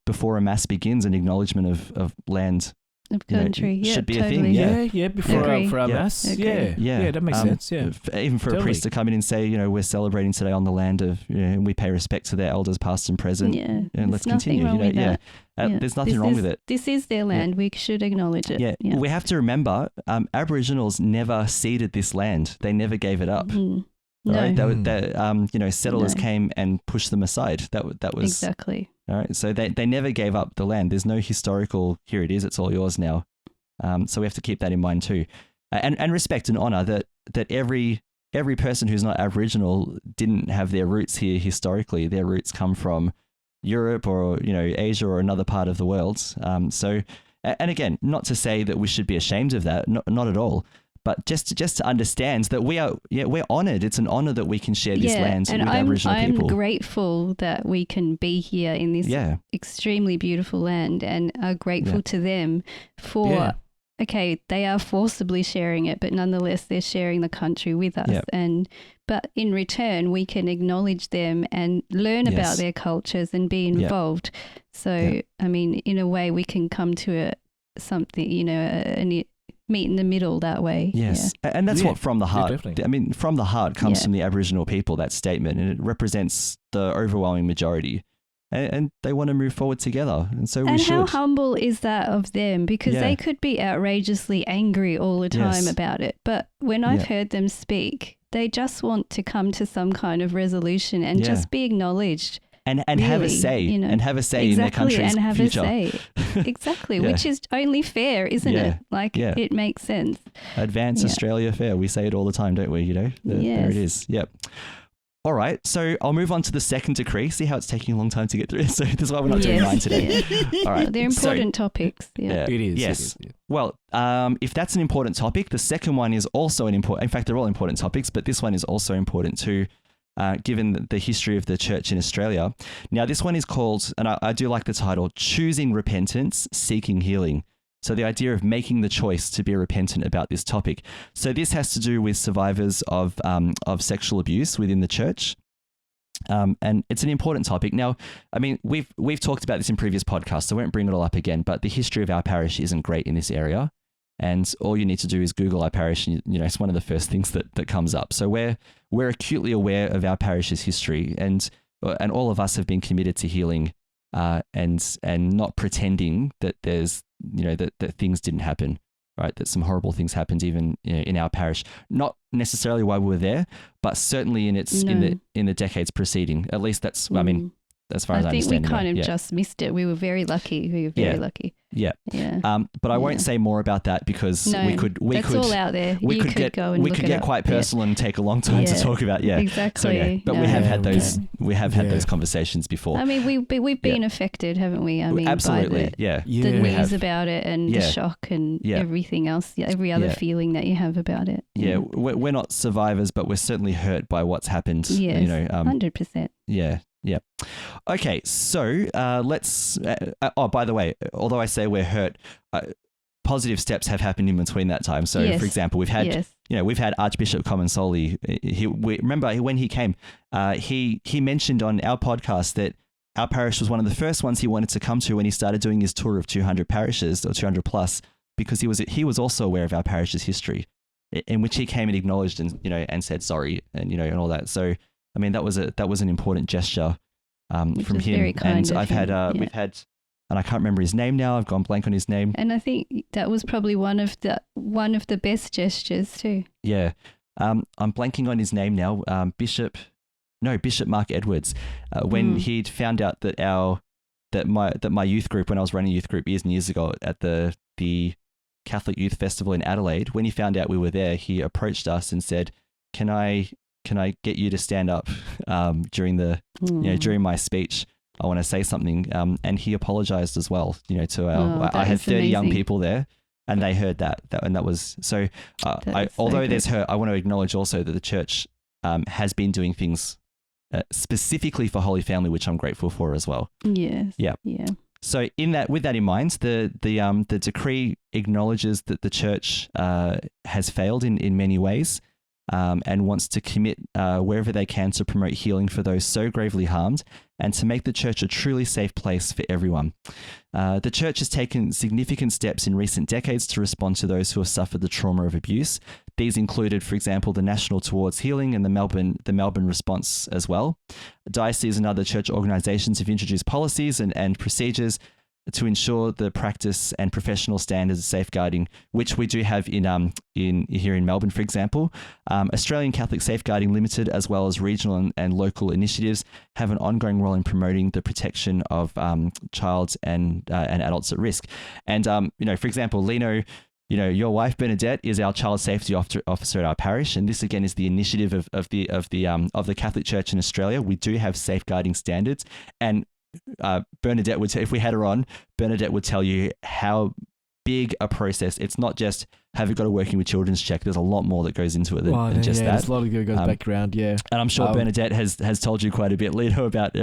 before a mass begins, an acknowledgement of land of country should be totally. a thing. Yeah, before our mass. Yeah, that makes sense. Yeah, even for a priest to come in and say, we're celebrating today on the land of, we pay respect to their elders, past and present. Yeah, and let's continue. There's nothing wrong with it. This is their land. We should agnowledge it. Yeah, we have to remember, Aboriginals never ceded this land. They never gave it up. Right? Settlers came and pushed them aside. That was exactly. All right. So they never gave up the land. There's no historical, here it is, it's all yours now. So we have to keep that in mind too. And respect and honor that every person who's not Aboriginal didn't have their roots here historically. Their roots come from Europe or, Asia or another part of the world. And again, not to say that we should be ashamed of that, not at all. But just to understand that we're honoured. It's an honour that we can share this land with Aboriginal people. I'm grateful that we can be here in this extremely beautiful land, and are grateful to them for. Okay, they are forcibly sharing it, but nonetheless they're sharing the country with us. But in return, we can acknowledge them and learn about their cultures and be involved. So, I mean, in a way, we can come to something, meet in the middle that way. Yes. And that's what from the heart. I mean, from the heart comes from the Aboriginal people, that statement, and it represents the overwhelming majority. And they want to move forward together. And so we should. And how humble is that of them? Because they could be outrageously angry all the time about it. But when I've heard them speak, they just want to come to some kind of resolution and just be acknowledged. And have a say, and have a say in their country's future. And have a say. Exactly, which is only fair, isn't it? It makes sense. Advance Australia fair. We say it all the time, don't we? There it is. Yep. All right, so I'll move on to the second decree. See how it's taking a long time to get through. So this is why we're not doing mine today. All right, they're important topics. It is. Yes. It is. Well, if that's an important topic, the second one is also an important. In fact, they're all important topics, but this one is also important too. Given the history of the church in Australia. Now, this one is called, and I do like the title, Choosing Repentance, Seeking Healing. So the idea of making the choice to be repentant about this topic. So this has to do with survivors of sexual abuse within the church. And it's an important topic. Now, I mean, we've talked about this in previous podcasts, so I won't bring it all up again, but the history of our parish isn't great in this area. And all you need to do is Google our parish, and it's one of the first things that comes up. So we're acutely aware of our parish's history, and all of us have been committed to healing, and not pretending that there's that things didn't happen, right? That some horrible things happened even in our parish. Not necessarily while we were there, but certainly in the decades preceding. At least that's I mean. As far as I understand. I think we kind of just missed it. We were very lucky. Lucky. Yeah. But I won't say more about that because we could. That's all out there. We could get quite personal and take a long time to talk about. Yeah, exactly. So, but we have had those. We have had those conversations before. I mean, we've been affected, haven't we? I mean, absolutely. By the news about it and the shock and everything else. Every other feeling that you have about it. Yeah, we're not survivors, but we're certainly hurt by what's happened. Yes, 100%. Yeah. Yeah. Okay. So let's. By the way, although I say we're hurt, positive steps have happened in between that time. So, for example, we've had we've had Archbishop Comensoli. Remember when he came, he mentioned on our podcast that our parish was one of the first ones he wanted to come to when he started doing his tour of 200 parishes or 200 plus, because he was also aware of our parish's history, in which he came and acknowledged and and said sorry and and all that. So. I mean, that was an important gesture from him. Very kind and of him, we've had, and I can't remember his name now. I've gone blank on his name. And I think that was probably one of the best gestures too. Yeah. I'm blanking on his name now. Bishop Mark Edwards. When he'd found out that my youth group, when I was running a youth group years and years ago at the Catholic Youth Festival in Adelaide, when he found out we were there, he approached us and said, "Can I get you to stand up during during my speech? I want to say something." And he apologized as well. To our I had 30 young people there, and they heard that and that was so. Although there's hurt, I want to acknowledge also that the church has been doing things specifically for Holy Family, which I'm grateful for as well. Yes. Yeah. Yeah. So with that in mind, the decree acknowledges that the church has failed in many ways, and wants to commit wherever they can to promote healing for those so gravely harmed, and to make the church a truly safe place for everyone. The church has taken significant steps in recent decades to respond to those who have suffered the trauma of abuse. These included, for example, the National Towards Healing and the Melbourne response as well. Dioceses and other church organisations have introduced policies and procedures to ensure the practice and professional standards of safeguarding, which we do have in here in Melbourne, for example. Australian Catholic Safeguarding Limited, as well as regional and local initiatives, have an ongoing role in promoting the protection of child and adults at risk. And for example, Lino, your wife Bernadette is our child safety officer at our parish, and this again is the initiative of the Catholic Church in Australia. We do have safeguarding standards, and Bernadette would, if we had her on, Bernadette would tell you how big a process. It's not just have you got a working with children's check. There's a lot more that goes into it than just that. There's a lot of good background, yeah. And I'm sure Bernadette has told you quite a bit, Lino, about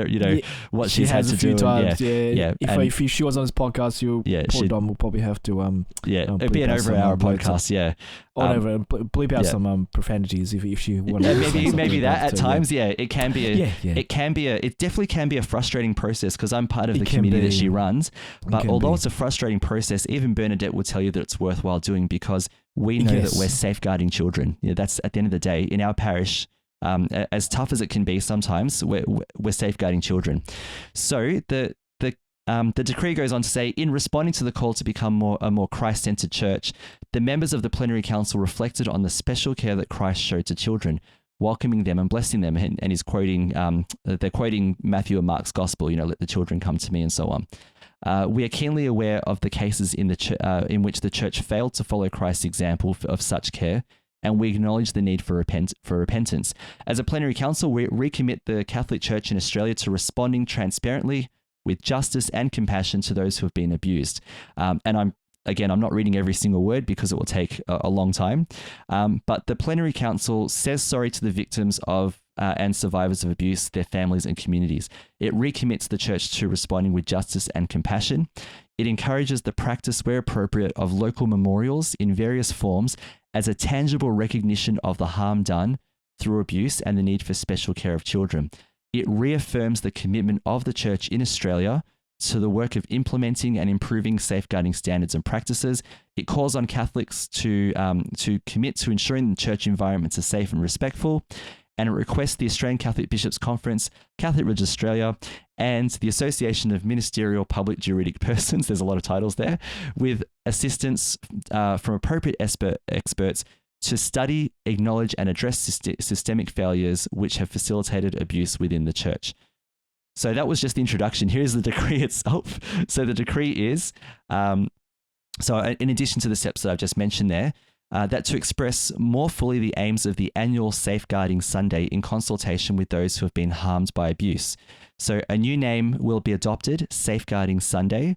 what she's had to do. She has a few times, yeah. If she was on this podcast, we'll probably have to it'd be an over-hour podcast, yeah. Whatever, bleep out some profanities if she wanted. Maybe that at times, it can be it definitely can be a frustrating process, because I'm part of the committee that she runs. But although it's a frustrating process, even Bernadette will tell you that it's worthwhile doing, because we know that we're safeguarding children. That's at the end of the day in our parish. As tough as it can be sometimes, we're safeguarding children. So the decree goes on to say, in responding to the call to become a more Christ-centered church, the members of the Plenary Council reflected on the special care that Christ showed to children, welcoming them and blessing them. And he's quoting, they're quoting Matthew and Mark's gospel, let the children come to me, and so on. We are keenly aware of the cases in which the church failed to follow Christ's example of such care, and we acknowledge the need for repentance. As a Plenary Council, we recommit the Catholic Church in Australia to responding transparently with justice and compassion to those who have been abused. And I'm not reading every single word because it will take a long time. But the Plenary Council says sorry to the victims of and survivors of abuse, their families and communities. It recommits the church to responding with justice and compassion. It encourages the practice, where appropriate, of local memorials in various forms as a tangible recognition of the harm done through abuse and the need for special care of children. It reaffirms the commitment of the church in Australia to the work of implementing and improving safeguarding standards and practices. It calls on Catholics to commit to ensuring the church environments are safe and respectful. And it requests the Australian Catholic Bishops' Conference, Catholic Religious Australia, and the Association of Ministerial Public Juridic Persons, there's a lot of titles there, with assistance from appropriate experts to study, acknowledge, and address systemic failures which have facilitated abuse within the church. So that was just the introduction. Here's the decree itself. So the decree is, so in addition to the steps that I've just mentioned there, that to express more fully the aims of the annual Safeguarding Sunday in consultation with those who have been harmed by abuse. So a new name will be adopted, Safeguarding Sunday,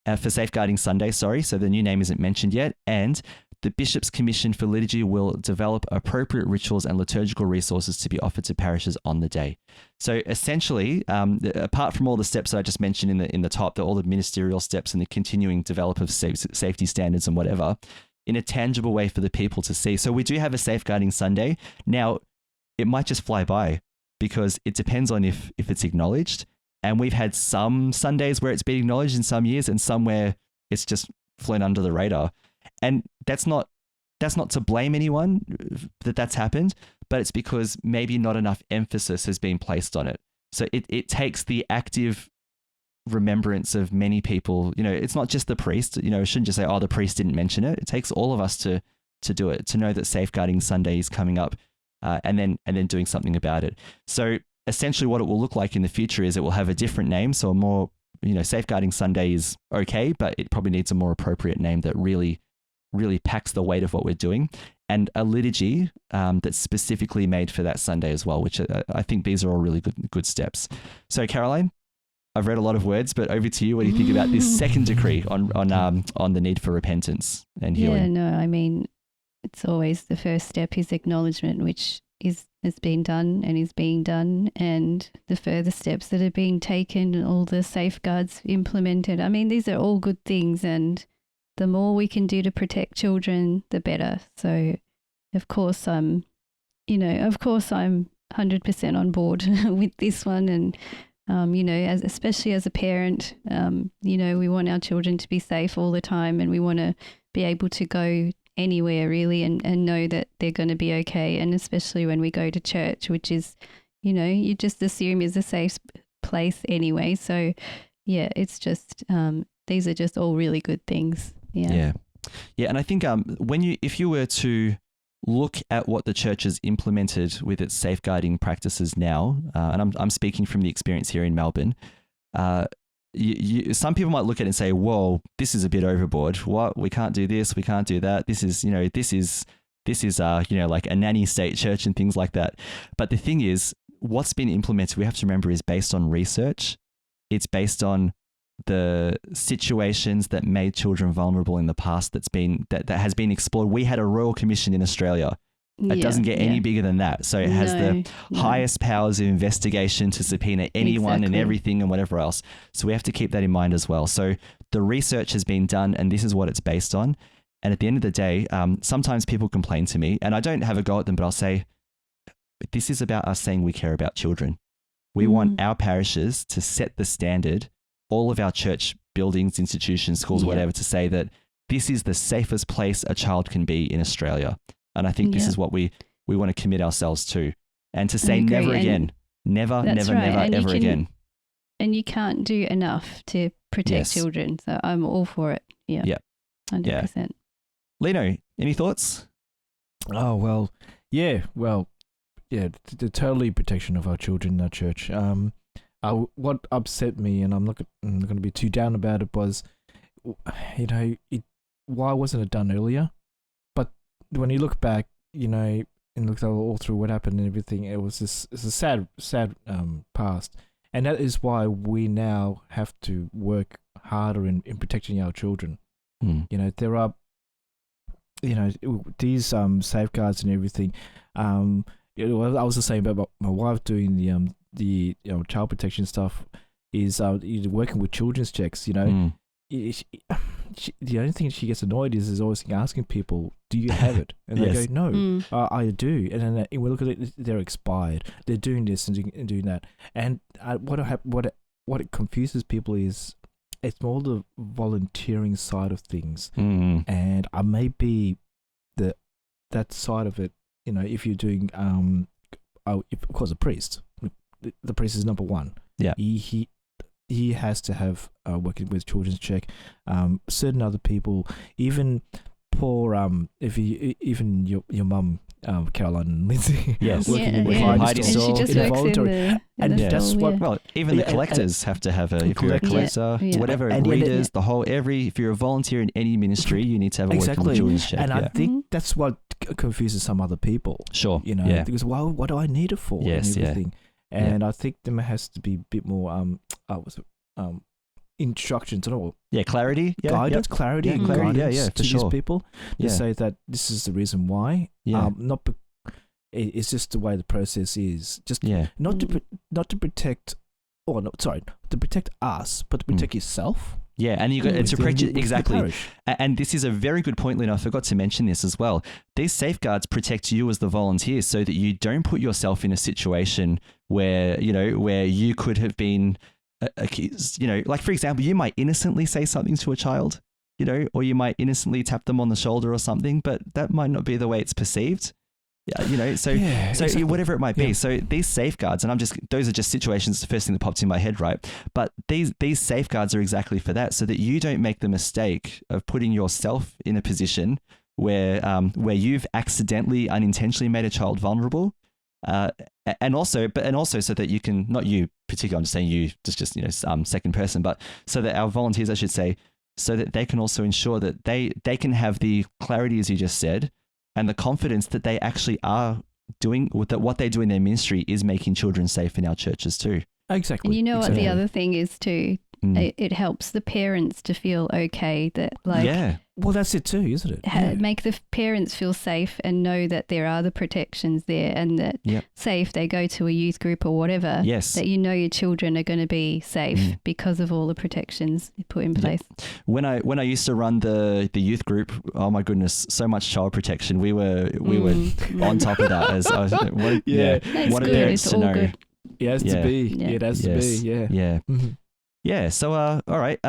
for Safeguarding Sunday, sorry. So the new name isn't mentioned yet. And the Bishops' Commission for Liturgy will develop appropriate rituals and liturgical resources to be offered to parishes on the day. So essentially, apart from all the steps that I just mentioned in the top, all the ministerial steps and the continuing development of safety standards and whatever, in a tangible way for the people to see. So we do have a Safeguarding Sunday. Now, it might just fly by because it depends on if it's acknowledged. And we've had some Sundays where it's been acknowledged in some years and some where it's just flown under the radar. And that's not that's not to blame anyone that's happened, but it's because maybe not enough emphasis has been placed on it. So it takes the active remembrance of many people. It's not just the priest. It shouldn't just say, oh, the priest didn't mention it. It takes all of us to do it, to know that Safeguarding Sunday is coming up, and then doing something about it. So essentially what it will look like in the future is it will have a different name. So a more, Safeguarding Sunday is okay, but it probably needs a more appropriate name that really, really packs the weight of what we're doing, and a liturgy that's specifically made for that Sunday as well, which I think these are all really good steps. So Caroline, I've read a lot of words, but over to you. What do you think about this second decree on the need for repentance and healing? Yeah, no, I mean, it's always the first step is acknowledgement, which has been done and is being done, and the further steps that are being taken and all the safeguards implemented. I mean, these are all good things, and the more we can do to protect children, the better. So, of course, I'm 100% on board with this one, and especially as a parent, we want our children to be safe all the time, and we want to be able to go anywhere really and know that they're going to be okay. And especially when we go to church, which is, you just assume is a safe place anyway. So yeah, it's just, these are just all really good things. Yeah. And I think if you were to look at what the church has implemented with its safeguarding practices now, and I'm speaking from the experience here in Melbourne, some people might look at it and say, whoa, this is a bit overboard. What? We can't do this. We can't do that. This is like a nanny state church and things like that. But the thing is, what's been implemented, we have to remember, is based on research. It's based on the situations that made children vulnerable in the past that has been explored. We had a Royal Commission in Australia. It doesn't get any bigger than that. So it has the highest powers of investigation to subpoena anyone and everything and whatever else. So we have to keep that in mind as well. So the research has been done, and this is what it's based on. And at the end of the day, sometimes people complain to me, and I don't have a go at them, but I'll say, this is about us saying we care about children. We want our parishes to set the standard, all of our church buildings, institutions, schools, whatever, to say that this is the safest place a child can be in Australia. And I think this is what we want to commit ourselves to, and to say never again, never ever again. And you can't do enough to protect children. So I'm all for it. Yeah. 100%. Lino, any thoughts? Oh, well, the totally protection of our children in our church. What upset me, and I'm not going to be too down about it, was, why wasn't it done earlier? But when you look back, and look all through what happened and everything, it's a sad past. And that is why we now have to work harder in protecting our children. There are, these safeguards and everything. I was just saying about my wife doing the child protection stuff is working with children's checks. The only thing she gets annoyed is always asking people, do you have it? And they go, no, I do. And then we look at it, they're expired. They're doing this and doing that. And what it confuses people is it's more the volunteering side of things. And I may be that side of it, if you're doing, of course, a priest. The priest is number one. Yeah. He has to have working with children's check. Certain other people, even poor even your mum, Caroline and Lindsay, working in Heidi store, and she just works in the that's store, what. Well, even the collectors have to have if you're a collector, whatever, readers, the whole if you're a volunteer in any ministry, you need to have a working with children's check. And I think that's what confuses some other people. Sure. Because what do I need it for? Yes. And everything. And I think there has to be a bit more instructions and all. Yeah, clarity. Guidance, clarity and guidance to these people to say that this is the reason why. It's just the way the process is. Just not to protect, to protect us, but to protect yourself. Yeah, and you got to protect exactly. And this is a very good point, Lino. I forgot to mention this as well. These safeguards protect you as the volunteer, so that you don't put yourself in a situation where you could have been accused. Like for example, you might innocently say something to a child, or you might innocently tap them on the shoulder or something, but that might not be the way it's perceived. Yeah, so exactly. Whatever it might be. Yeah. So these safeguards, and those are just situations, the first thing that popped in my head, right? But these safeguards are exactly for that, so that you don't make the mistake of putting yourself in a position where you've accidentally, unintentionally made a child vulnerable, and also so that you can, not you particularly, I'm just saying you, just second person, but so that our volunteers, I should say, so that they can also ensure that they can have the clarity, as you just said, and the confidence that they actually are doing, that what they do in their ministry is making children safe in our churches too. Exactly. And you know what the other thing is too? It helps the parents to feel okay that well, that's it too, isn't it? Make the parents feel safe and know that there are the protections there, and that say if they go to a youth group or whatever, that your children are going to be safe because of all the protections put in place. When I used to run the youth group, oh my goodness, so much child protection. We were on top of that as what parents to know. Good. It has to be. Yeah. It has to be. Yeah. Yeah. Mm-hmm. Yeah. So, all right.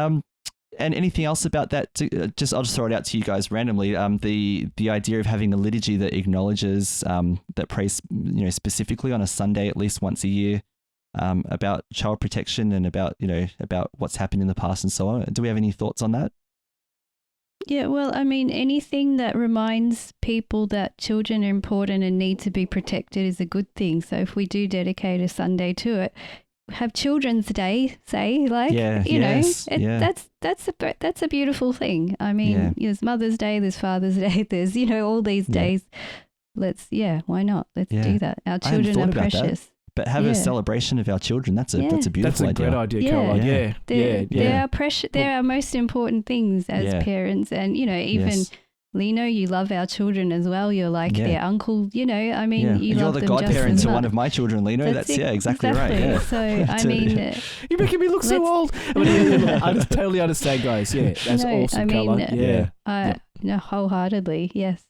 And anything else about that? I'll just throw it out to you guys randomly. The idea of having a liturgy that acknowledges, that prays, specifically on a Sunday at least once a year, about child protection and about what's happened in the past and so on. Do we have any thoughts on that? Yeah, well, I mean, anything that reminds people that children are important and need to be protected is a good thing. So if we do dedicate a Sunday to it, have Children's Day, say, that's a beautiful thing. I mean, there's Mother's Day, there's Father's Day, there's all these days. Why not? Let's do that. Our children are precious. But have a celebration of our children. That's a beautiful idea. That's a great idea, Caroline. They are precious. They're our most important things as parents, and even. Lino, you love our children as well. You're like their uncle, you love them just as much. You're the godparent to one of my children, Lino. That's exactly right. Yeah. So, I mean... you're making me look so old. I just totally understand, guys. Yeah, that's awesome, Caroline. Wholeheartedly, yes.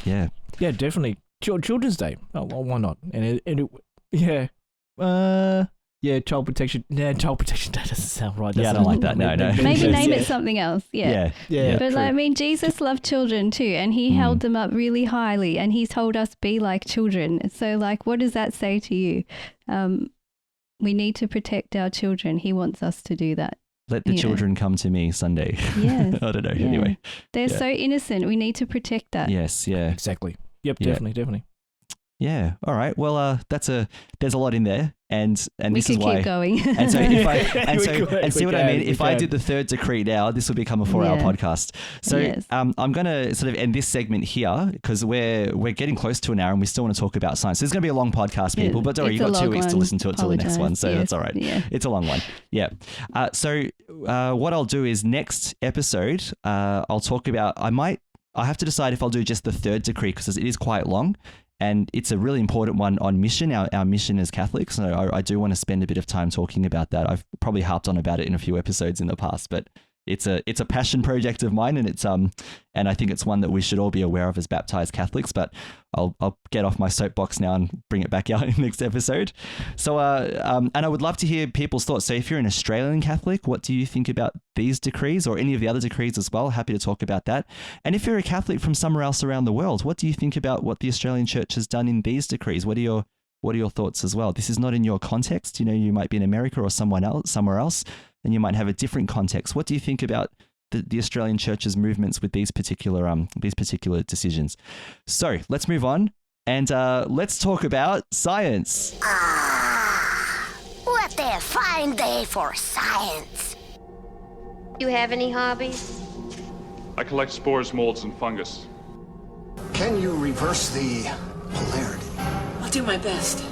Yeah. Yeah, definitely. Children's Day. Oh, well, why not? Child protection. Yeah, child protection day doesn't sound right. I don't like that. No. Maybe name it something else. Yeah. But true. Jesus loved children too, and he held them up really highly, and he told us be like children. So, what does that say to you? We need to protect our children. He wants us to do that. Let the children come to me Sunday. Yes. I don't know. Yeah. Anyway, they're so innocent. We need to protect that. Yes. Yeah. Exactly. Yep. Definitely. Yeah. All right. Well, there's a lot in there, and this is why. We could keep going. And so see what I mean. If I did the third decree now, this will become a 4-hour podcast. So I'm going to sort of end this segment here because we're getting close to an hour, and we still want to talk about science. So it's going to be a long podcast, people. But don't worry, you've got 2 weeks to listen to it till the next one, so that's all right. Yeah. It's a long one. Yeah. So what I'll do is next episode, I'll talk about. I have to decide if I'll do just the third decree because it is quite long. And it's a really important one on mission, our mission as Catholics. So I do want to spend a bit of time talking about that. I've probably harped on about it in a few episodes in the past, but it's a passion project of mine, and it's and I think it's one that we should all be aware of as baptized Catholics. But I'll get off my soapbox now and bring it back out in the next episode. So and I would love to hear people's thoughts. So if you're an Australian Catholic, what do you think about these decrees or any of the other decrees as well? Happy to talk about that. And if you're a Catholic from somewhere else around the world, what do you think about what the Australian Church has done in these decrees? What are your thoughts as well? This is not in your context. You might be in America or somewhere else, and you might have a different context. What do you think about the Australian Church's movements with these particular decisions? So let's move on and let's talk about science. What a fine day for science. You have any hobbies? I collect spores, molds, and fungus. Can you reverse the polarity? I'll do my best.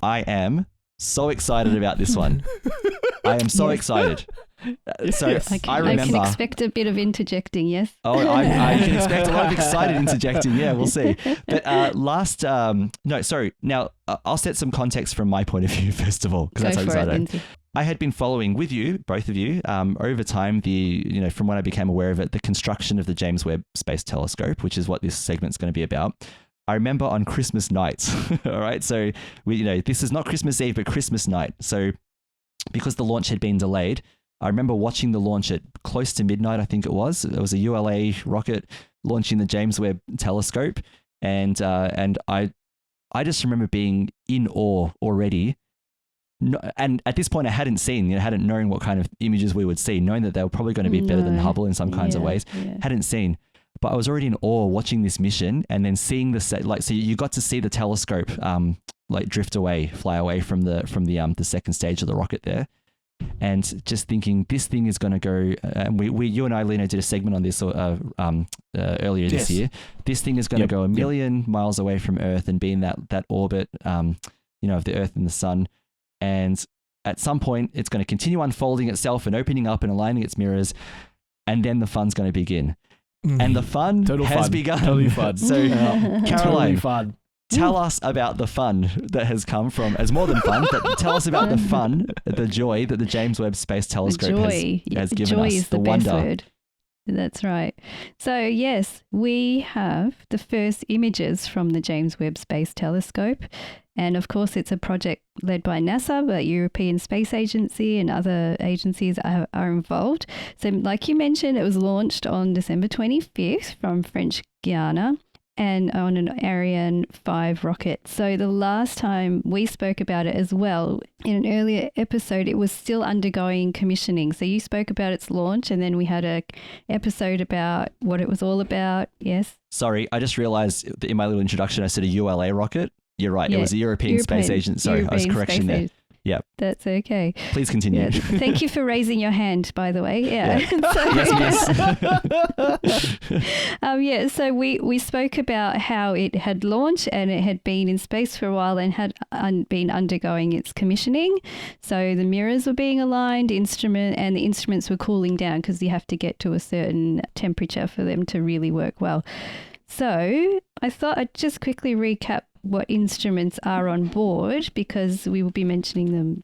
I am so excited about this one. I am so excited. So I remember. I can expect a bit of interjecting, yes? Oh, I can expect a lot of excited interjecting. Yeah, we'll see. But Now, I'll set some context from my point of view, first of all, because that's how excited I am. I had been following with you, both of you, over time, from when I became aware of it, the construction of the James Webb Space Telescope, which is what this segment's going to be about. I remember on Christmas nights, all right? So, this is not Christmas Eve, but Christmas night. So, because the launch had been delayed, I remember watching the launch at close to midnight, I think it was. It was a ULA rocket launching the James Webb Telescope. And I just remember being in awe already. And at this point, I hadn't known what kind of images we would see, knowing that they were probably going to be better than Hubble in some kinds of ways. Yeah. Hadn't seen, but I was already in awe watching this mission, and then seeing so you got to see the telescope fly away from the second stage of the rocket there, and just thinking this thing is going to go. And you and I, Lino, did a segment on this earlier this year. This thing is going to go a million miles away from Earth and be in that orbit, of the Earth and the Sun. And at some point, it's going to continue unfolding itself and opening up and aligning its mirrors. And then the fun's going to begin. And the fun has begun. Totally fun. So, Caroline, totally fun. Tell us about the fun that has come from, as more than fun, but tell us about the fun, the joy that the James Webb Space Telescope has given joy us. Is the wonder. best word. That's right. So yes, we have the first images from the James Webb Space Telescope. And of course, it's a project led by NASA, but European Space Agency and other agencies are involved. So like you mentioned, it was launched on December 25th from French Guiana and on an Ariane 5 rocket. So the last time we spoke about it as well, in an earlier episode, it was still undergoing commissioning. So you spoke about its launch, and then we had an episode about what it was all about. Yes? Sorry, I just realized that in my little introduction, I said a ULA rocket. You're right. Yeah, it was a European Space Agency. Sorry, I was correction there. Yeah. That's okay. Please continue. Yeah. Thank you for raising your hand, by the way. Yeah. Yes. So we spoke about how it had launched and it had been in space for a while and had been undergoing its commissioning. So the mirrors were being aligned, the instruments were cooling down because you have to get to a certain temperature for them to really work well. So I thought I'd just quickly recap what instruments are on board, because we will be mentioning them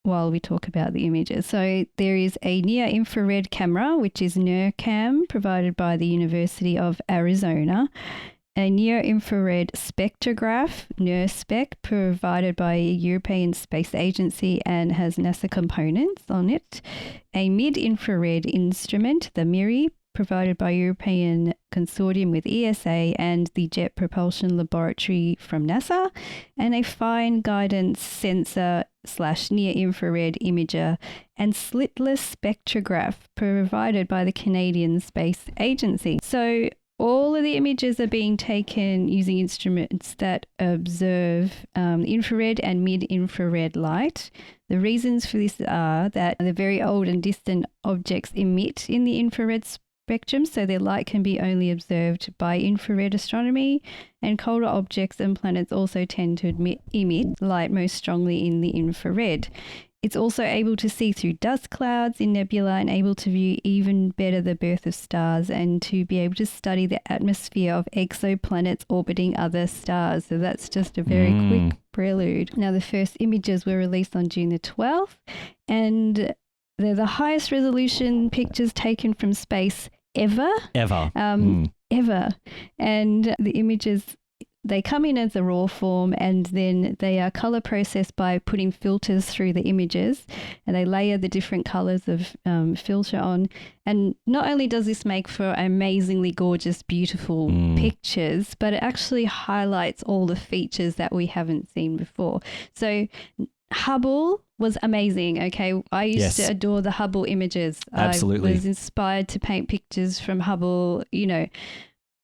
while we talk about the images. So there is a near-infrared camera, which is NIRCam, provided by the University of Arizona. A near-infrared spectrograph, NIRSpec, provided by a European Space Agency and has NASA components on it. A mid-infrared instrument, the MIRI, provided by European Consortium with ESA and the Jet Propulsion Laboratory from NASA, and a fine guidance sensor / near-infrared imager and slitless spectrograph provided by the Canadian Space Agency. So all of the images are being taken using instruments that observe infrared and mid-infrared light. The reasons for this are that the very old and distant objects emit in the infrared spectrum, so their light can be only observed by infrared astronomy, and colder objects and planets also tend to emit light most strongly in the infrared. It's also able to see through dust clouds in nebula and able to view even better the birth of stars and to be able to study the atmosphere of exoplanets orbiting other stars. So that's just a very quick prelude. Now, the first images were released on June the 12th, and they're the highest resolution pictures taken from space ever. Ever. And the images, they come in as a raw form, and then they are color processed by putting filters through the images, and they layer the different colors of filter on. And not only does this make for amazingly gorgeous, beautiful pictures, but it actually highlights all the features that we haven't seen before. So Hubble was amazing. Okay, I used to adore the Hubble images. Absolutely. I was inspired to paint pictures from Hubble,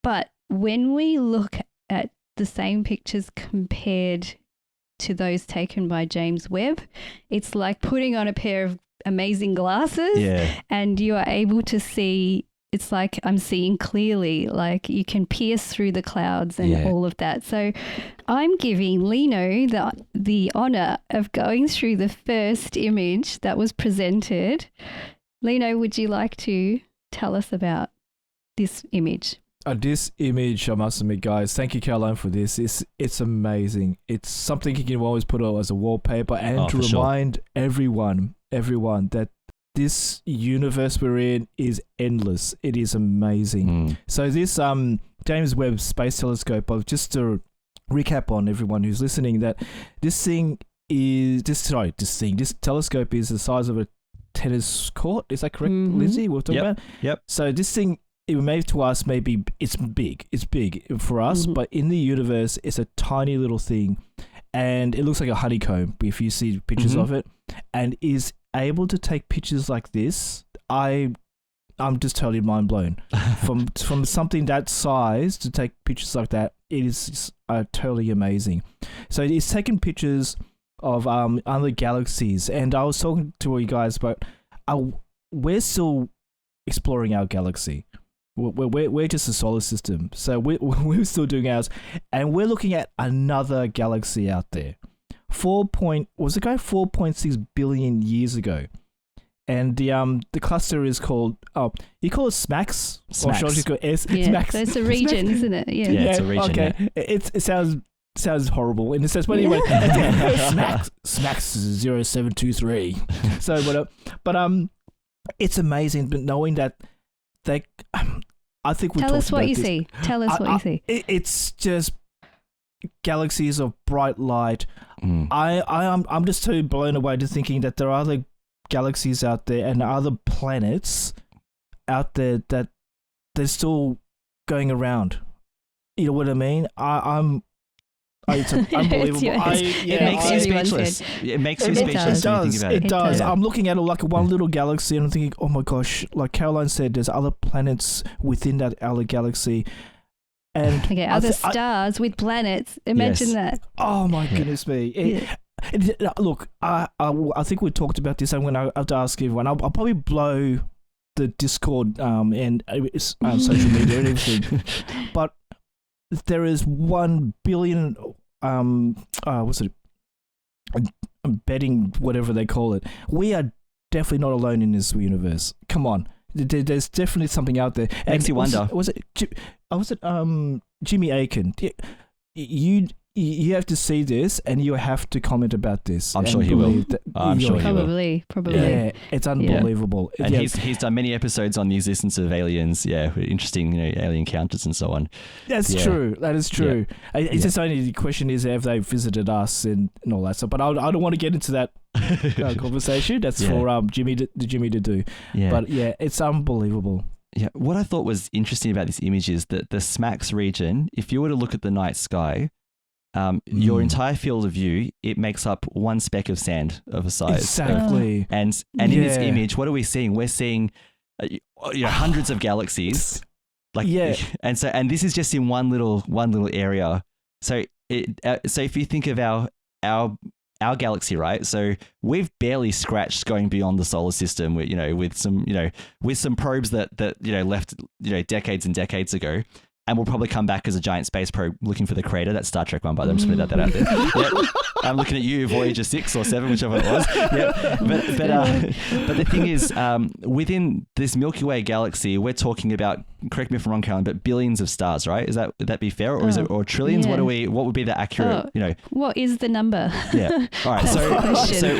but when we look at the same pictures compared to those taken by James Webb, it's like putting on a pair of amazing glasses and you are able to see. It's like I'm seeing clearly, like you can pierce through the clouds and all of that. So I'm giving Lino the honor of going through the first image that was presented. Lino, would you like to tell us about this image? This image, I must admit, guys, thank you, Caroline, for this. It's amazing. It's something you can always put on as a wallpaper and to remind everyone that this universe we're in is endless. It is amazing. So this James Webb Space Telescope, just to recap on everyone who's listening, that this telescope is the size of a tennis court. Is that correct, Lindsay? We're talking about? Yep. So this thing, it made to us, maybe it's big for us, but in the universe, it's a tiny little thing, and it looks like a honeycomb if you see pictures of it, and is able to take pictures like this. I'm just totally mind blown. from something that size to take pictures like that, it is just, totally amazing. So it's taking pictures of other galaxies, and I was talking to you guys about we're still exploring our galaxy. We're just a solar system, so we're still doing ours, and we're looking at another galaxy out there. 4.6 billion years ago, and the cluster is called you call it SMACS, or should I just go S? Yeah, SMACS. so it's a region, isn't it? Yeah, it's a region. Okay, yeah. It sounds horrible in the sense, but anyway, SMACS 0723. So but it's amazing, but knowing that they, I think we tell us what you see. Tell us what you see. It's just galaxies of bright light. I'm just too blown away to thinking that there are other galaxies out there and other planets out there that they're still going around. You know what I mean? It's unbelievable. It makes you speechless. It makes you speechless. It does. I'm looking at it like one little galaxy, and I'm thinking, oh my gosh! Like Caroline said, there's other planets within that other galaxy. And other stars with planets. Imagine that. Oh my goodness me! Look, I think we talked about this. I'm going to have to ask everyone. I'll probably blow the Discord and social media and everything, but there is 1 billion. What's it? Betting, whatever they call it. We are definitely not alone in this universe. Come on. There's definitely something out there. Makes you wonder. Was it Jimmy Akin? You have to see this, and you have to comment about this. I'm sure he will. I'm sure he will. Probably. Yeah, it's unbelievable. Yeah. And he's done many episodes on the existence of aliens. Yeah, interesting, alien encounters and so on. That's true. That is true. Yeah. It's just only the question is have they visited us and all that stuff. But I don't want to get into that conversation. That's for Jimmy to do. Yeah. But yeah, it's unbelievable. Yeah, what I thought was interesting about this image is that the SMACS region, if you were to look at the night sky, your entire field of view, it makes up one speck of sand of a size. Exactly. And in this image, what are we seeing? We're seeing hundreds of galaxies. And this is just in one little area. So if you think of our galaxy, right? So we've barely scratched going beyond the solar system with some probes that left decades and decades ago. And we'll probably come back as a giant space probe looking for the crater. That's Star Trek one, by the way. I'm just going to put that out there. Yep. I'm looking at you, Voyager 6 or 7, whichever it was. Yep. But the thing is, within this Milky Way galaxy, we're talking about, correct me if I'm wrong, Caroline, but billions of stars, right? Would that be fair? Or is it trillions? Yeah. What would be the accurate, What is the number? Yeah. All right. So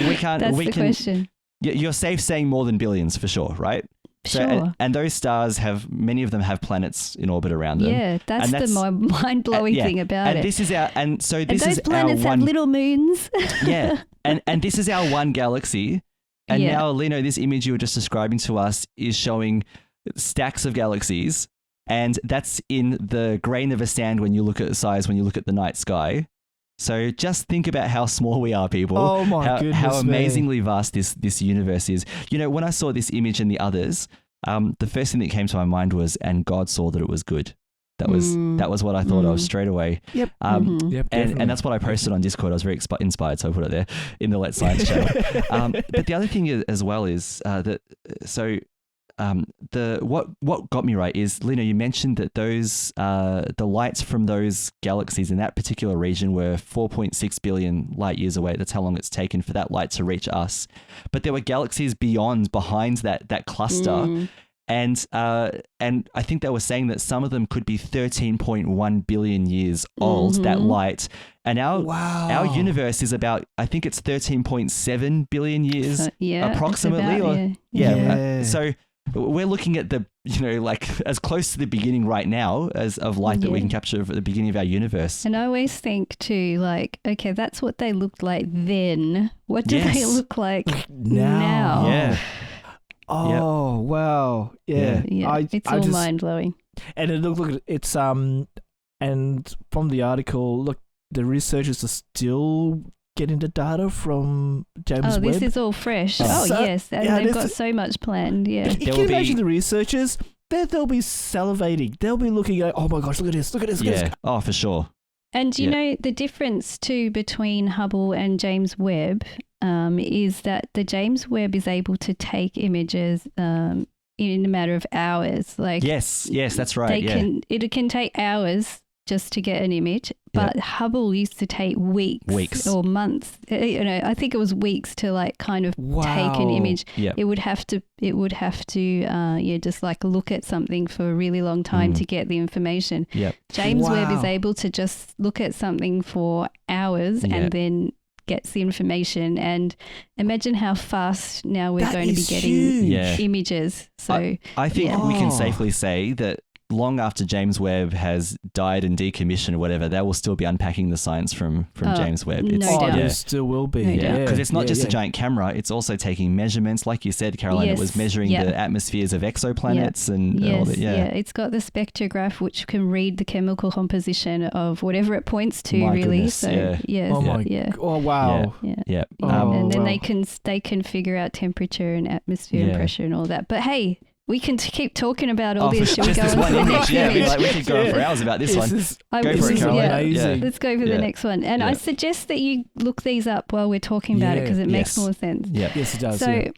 we can't. That's the question. You're safe saying more than billions for sure, right? Sure. And those stars many of them have planets in orbit around them. Yeah, that's the mind-blowing thing about it. This is those planets have little moons. Yeah, and this is our one galaxy. And now, Lino, this image you were just describing to us is showing stacks of galaxies, and that's in the grain of a sand when you look at the size, when you look at the night sky. So just think about how small we are, people. Oh my goodness, how amazingly vast this universe is. When I saw this image and the others, the first thing that came to my mind was, and God saw that it was good. That was what I thought of straight away. Yep. And that's what I posted on Discord. I was very inspired, so I put it there in the Let's Science channel. But the other thing as well is what got me right is, Lino, you mentioned that those the lights from those galaxies in that particular region were 4.6 billion light years away. That's how long it's taken for that light to reach us. But there were galaxies behind that cluster. And I think they were saying that some of them could be 13.1 billion years old, that light. And our universe is about, I think it's 13.7 billion years approximately. So we're looking at the, like as close to the beginning right now as of light that we can capture at the beginning of our universe. And I always think too, like, okay, that's what they looked like then. What do they look like now? Yeah. Oh, wow. Yeah. It's all mind-blowing. And it's and from the article, look, the researchers are still getting the data from James Webb. This is all fresh. Yes. And they've got so much planned. Yeah. You can imagine the researchers, they'll be salivating. They'll be looking at, oh my gosh, look at this, look at this. Look at this. Oh, for sure. And you know, the difference too between Hubble and James Webb is that the James Webb is able to take images in a matter of hours. Like yes, that's right. It can take hours just to get an image, but Hubble used to take weeks or months. I think it was weeks to like kind of take an image. Yep. It would have to just like look at something for a really long time to get the information. Yep. James Webb is able to just look at something for hours and then gets the information. And imagine how fast now we're going to be getting images. So I think we can safely say that long after James Webb has died and decommissioned or whatever, they will still be unpacking the science from James Webb. There still will be. Because it's not just a giant camera, it's also taking measurements. Like you said, Caroline, it was measuring the atmospheres of exoplanets and all that. It's got the spectrograph, which can read the chemical composition of whatever it points to, really. Goodness, so, Oh, wow. Yeah. And then they can figure out temperature and atmosphere and pressure and all that. But hey, we can keep talking about all this. Should we go on to the next image? We could go on for hours about this one. Go for it, Caroline. Let's go for the next one. And I suggest that you look these up while we're talking about it because it makes more sense. Yes, it does. So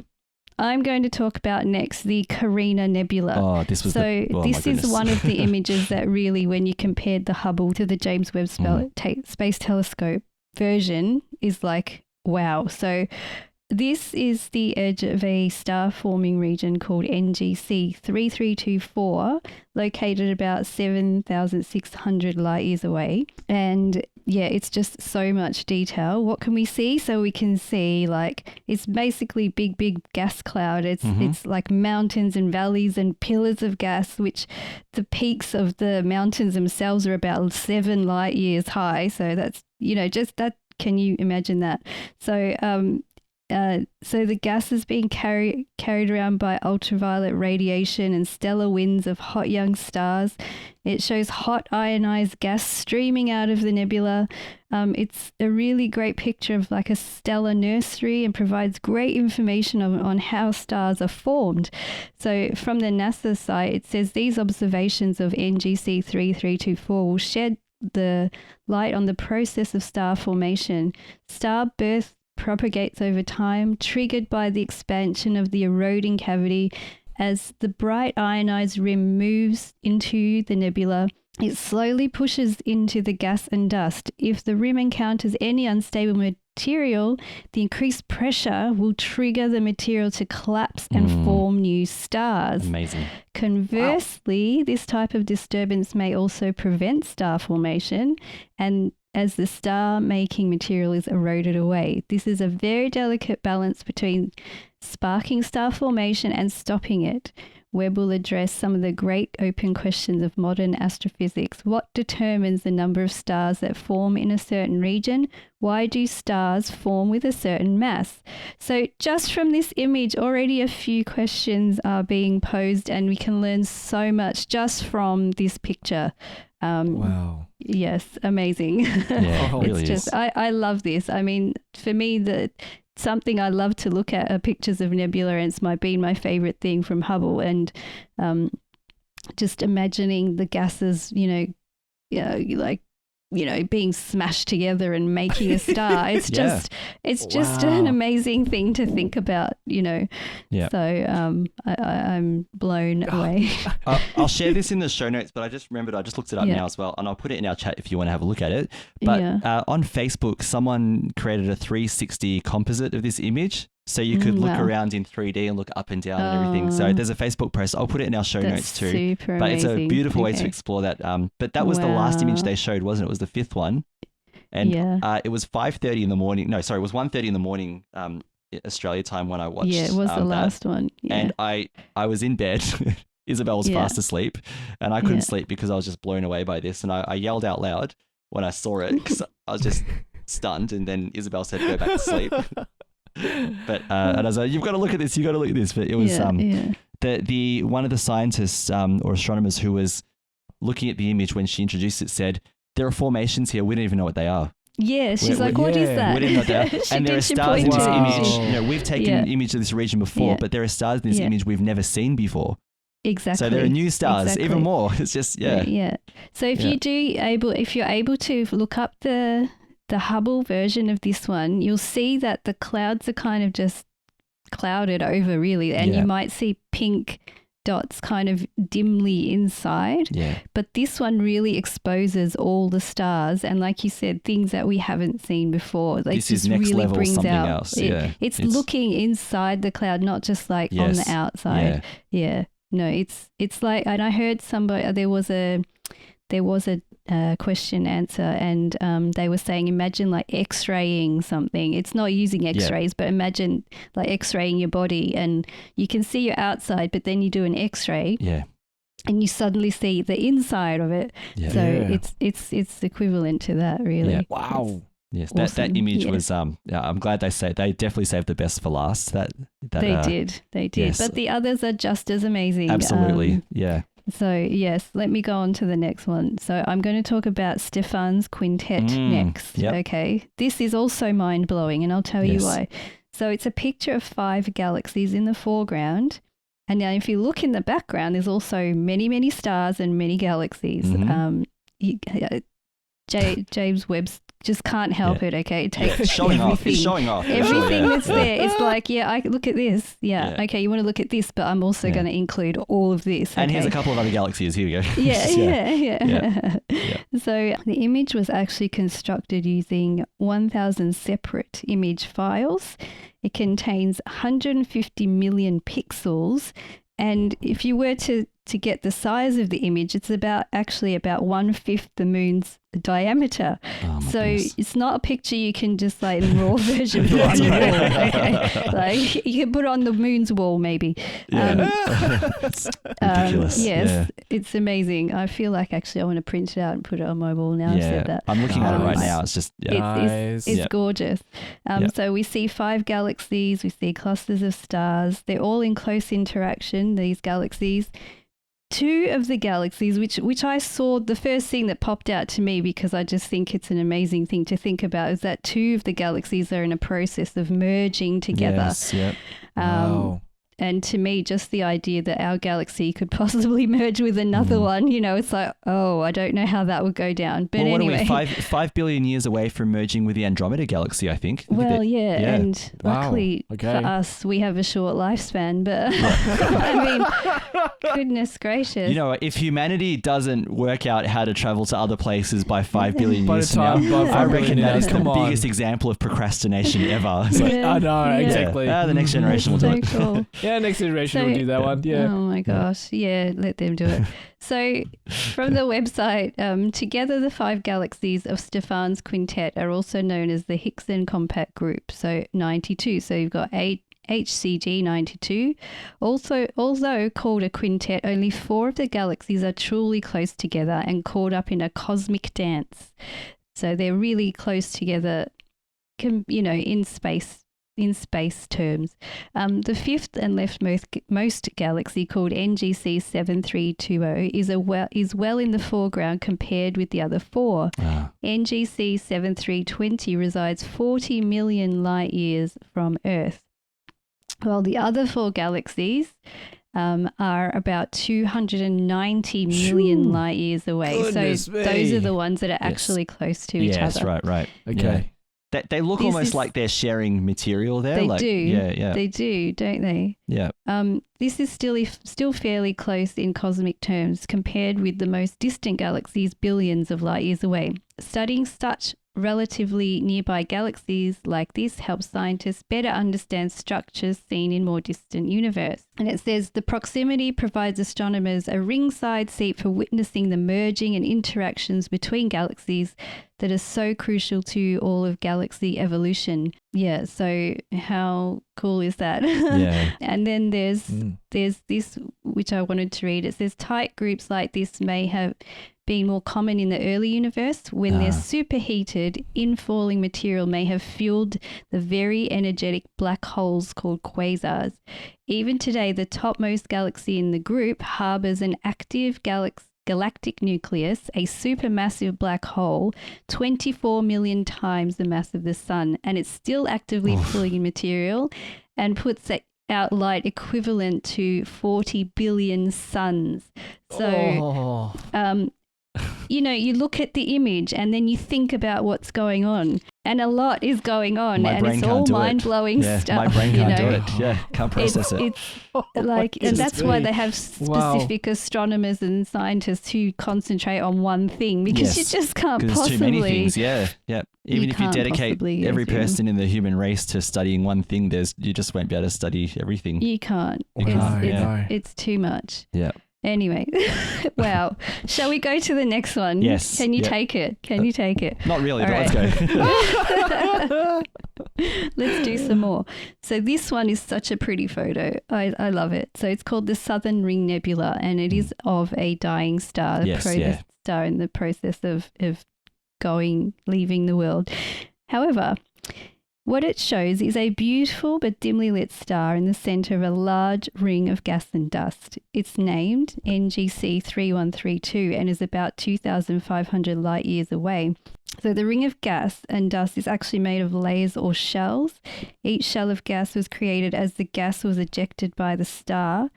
I'm going to talk about next the Carina Nebula. Oh, this was this is one of the images that really, when you compared the Hubble to the James Webb Space Telescope version, is like, wow. So this is the edge of a star-forming region called NGC 3324, located about 7,600 light years away. And it's just so much detail. What can we see? So we can see, like, it's basically big gas cloud. It's like mountains and valleys and pillars of gas, which the peaks of the mountains themselves are about 7 light years high. So that's, just that. Can you imagine that? So the gas is being carried around by ultraviolet radiation and stellar winds of hot young stars. It shows hot ionized gas streaming out of the nebula. It's a really great picture of like a stellar nursery and provides great information on how stars are formed. So from the NASA site, it says these observations of NGC 3324 will shed the light on the process of star formation. Star birth propagates over time, triggered by the expansion of the eroding cavity. As the bright ionized rim moves into the nebula, it slowly pushes into the gas and dust. If the rim encounters any unstable material, the increased pressure will trigger the material to collapse and form new stars. Amazing. Conversely, this type of disturbance may also prevent star formation, and as the star-making material is eroded away. This is a very delicate balance between sparking star formation and stopping it. Webb will address some of the great open questions of modern astrophysics. What determines the number of stars that form in a certain region? Why do stars form with a certain mass? So just from this image, already a few questions are being posed, and we can learn so much just from this picture. Wow. Yes, amazing. Yeah, it really it's just, I love this. I mean, for me, something I love to look at are pictures of nebula, and it's been my favorite thing from Hubble. And just imagining the gases, being smashed together and making a star. It's just an amazing thing to think about, Yeah. So I'm blown away. I'll share this in the show notes, but I just remembered, I just looked it up now as well, and I'll put it in our chat if you want to have a look at it. But on Facebook, someone created a 360 composite of this image. So you could look around in 3D and look up and down and everything. So there's a Facebook post. I'll put it in our show notes too. Super but amazing. It's a beautiful way to explore that. But that was the last image they showed, wasn't it? It was the 5th one. And it was 5:30 in the morning. No, sorry, it was 1:30 in the morning Australia time when I watched. Yeah, it was the last one. Yeah. And I was in bed. Isabel was fast asleep and I couldn't sleep because I was just blown away by this. And I yelled out loud when I saw it because I was just stunned. And then Isabel said, go back to sleep. But and I was like, you've got to look at this. You've got to look at this. But it was the one of the scientists or astronomers who was looking at the image when she introduced it said, there are formations here. We don't even know what they are. Yeah, she's like, what is that? We didn't know what they are. And there are stars in this image. We've taken an image of this region before, but there are stars in this image we've never seen before. Exactly. So there are new stars, even more. It's just, Yeah. So if you're able to look up the Hubble version of this one, you'll see that the clouds are kind of just clouded over really. And you might see pink dots kind of dimly inside. Yeah. But this one really exposes all the stars and, like you said, things that we haven't seen before. Like, this is next really level brings something out, else. It's looking inside the cloud, not just like on the outside. Yeah. No, it's like, and I heard somebody, there was a question answer and they were saying, imagine like x-raying something. It's not using x-rays, but imagine like x-raying your body and you can see your outside, but then you do an x-ray and you suddenly see the inside of it. So it's equivalent to that, really. Wow. Yes, awesome. that image was. I'm glad they definitely saved the best for last. They did. Yes. But the others are just as amazing. Absolutely, So yes, let me go on to the next one. So I'm going to talk about Stephan's quintet next. Yep. Okay, this is also mind blowing, and I'll tell you why. So it's a picture of 5 galaxies in the foreground, and now if you look in the background, there's also many stars and many galaxies. James Webb just can't help it, okay? It takes showing everything. off. Everything that's there. It's like, I look at this. Okay, you want to look at this, but I'm also going to include all of this. Okay? And here's a couple of other galaxies. Here we go. Yeah. So the image was actually constructed using 1,000 separate image files. It contains 150 million pixels. And if you were to get the size of the image, it's about 1/5 the moon's diameter. Goodness. It's not a picture you can just like in raw version put on the wall. Okay? Like you can put on the moon's wall maybe. It's ridiculous. Yes, it's amazing. I feel like actually I want to print it out and put it on my wall now. I've said that. I'm looking at it right now. It's just it's gorgeous. So we see 5 galaxies. We see clusters of stars. They're all in close interaction, these galaxies. 2 of the galaxies, which I saw, the first thing that popped out to me, because I just think it's an amazing thing to think about, is that 2 of the galaxies are in a process of merging together. Yes, yep. Wow. And to me, just the idea that our galaxy could possibly merge with another one, it's like, I don't know how that would go down. But anyway. What are we, 5 billion years away from merging with the Andromeda galaxy, I think. And luckily for us, we have a short lifespan, but I mean, goodness gracious. If humanity doesn't work out how to travel to other places by 5 billion years from now, I reckon that is the biggest example of procrastination ever. I know, exactly. The next generation will do it. Cool. Yeah, next generation will do that one. Yeah. Oh my gosh. Yeah, let them do it. So from the website, together the 5 galaxies of Stephan's quintet are also known as the Hickson compact group. So 92. So you've got HCG 92. Although called a quintet, only 4 of the galaxies are truly close together and caught up in a cosmic dance. So they're really close together, in space. In space terms. The 5th and leftmost galaxy, called NGC 7320, is well in the foreground compared with the other 4. NGC 7320 resides 40 million light years from Earth, while the other 4 galaxies are about 290 million light years away. Goodness so me. Those are the ones that are actually close to each other. Yes, right. Okay. Yeah. They look almost like they're sharing material there. They do. Yeah. They do, don't they? Yeah. This is still fairly close in cosmic terms compared with the most distant galaxies billions of light years away. Studying such relatively nearby galaxies like this help scientists better understand structures seen in more distant universe. And it says the proximity provides astronomers a ringside seat for witnessing the merging and interactions between galaxies that are so crucial to all of galaxy evolution. Yeah, so how cool is that? Yeah. And then there's this, which I wanted to read. It says tight groups like this may have been more common in the early universe when their superheated, infalling material may have fueled the very energetic black holes called quasars. Even today, the topmost galaxy in the group harbors an active galactic nucleus, a supermassive black hole, 24 million times the mass of the sun, and it's still actively pulling material and puts out light equivalent to 40 billion suns. So, you know, you look at the image and then you think about what's going on, and a lot is going on, and it's all mind-blowing stuff. My brain can't do it. Yeah, can't process it. It's like, and that's why they have specific astronomers and scientists who concentrate on one thing, because you just can't possibly. There's too many things. Yeah. Even if you dedicate every person in the human race to studying one thing, you just won't be able to study everything. You can't. It's too much. Yeah. Anyway, wow. Shall we go to the next one? Yes. Can you take it? Can you take it? Not really, All but let's go. Let's do some more. So this one is such a pretty photo. I love it. So it's called the Southern Ring Nebula, and it is of a dying star. The star in the process of leaving the world. However, what it shows is a beautiful but dimly lit star in the center of a large ring of gas and dust. It's named NGC 3132 and is about 2,500 light years away. So the ring of gas and dust is actually made of layers or shells. Each shell of gas was created as the gas was ejected by the star,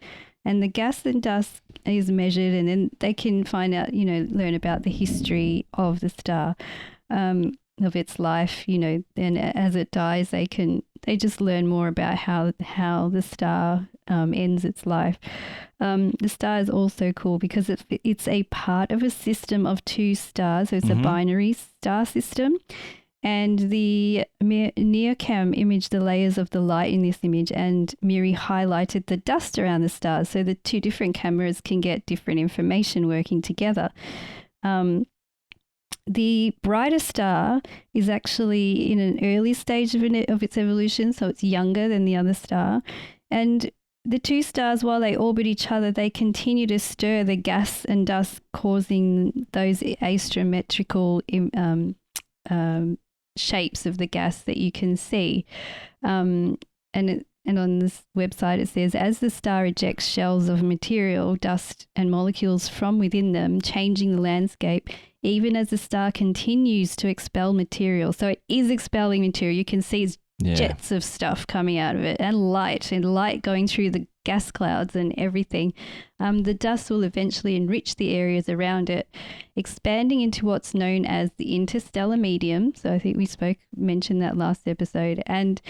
and the gas and dust is measured, and then they can find out, learn about the history of the star. Of its life, and as it dies, they just learn more about how the star ends its life. The star is also cool because it's a part of a system of two stars. So it's a binary star system, and the NeoCam imaged the layers of the light in this image, and Miri highlighted the dust around the stars, so the two different cameras can get different information working together. The brighter star is actually in an early stage of its evolution, so it's younger than the other star. And the two stars, while they orbit each other, they continue to stir the gas and dust, causing those astrometrical shapes of the gas that you can see. And on this website, it says, as the star ejects shells of material, dust and molecules from within them, changing the landscape, even as the star continues to expel material. So it is expelling material. You can see jets of stuff coming out of it, and light going through the gas clouds and everything. The dust will eventually enrich the areas around it, expanding into what's known as the interstellar medium. So I think we mentioned that last episode. And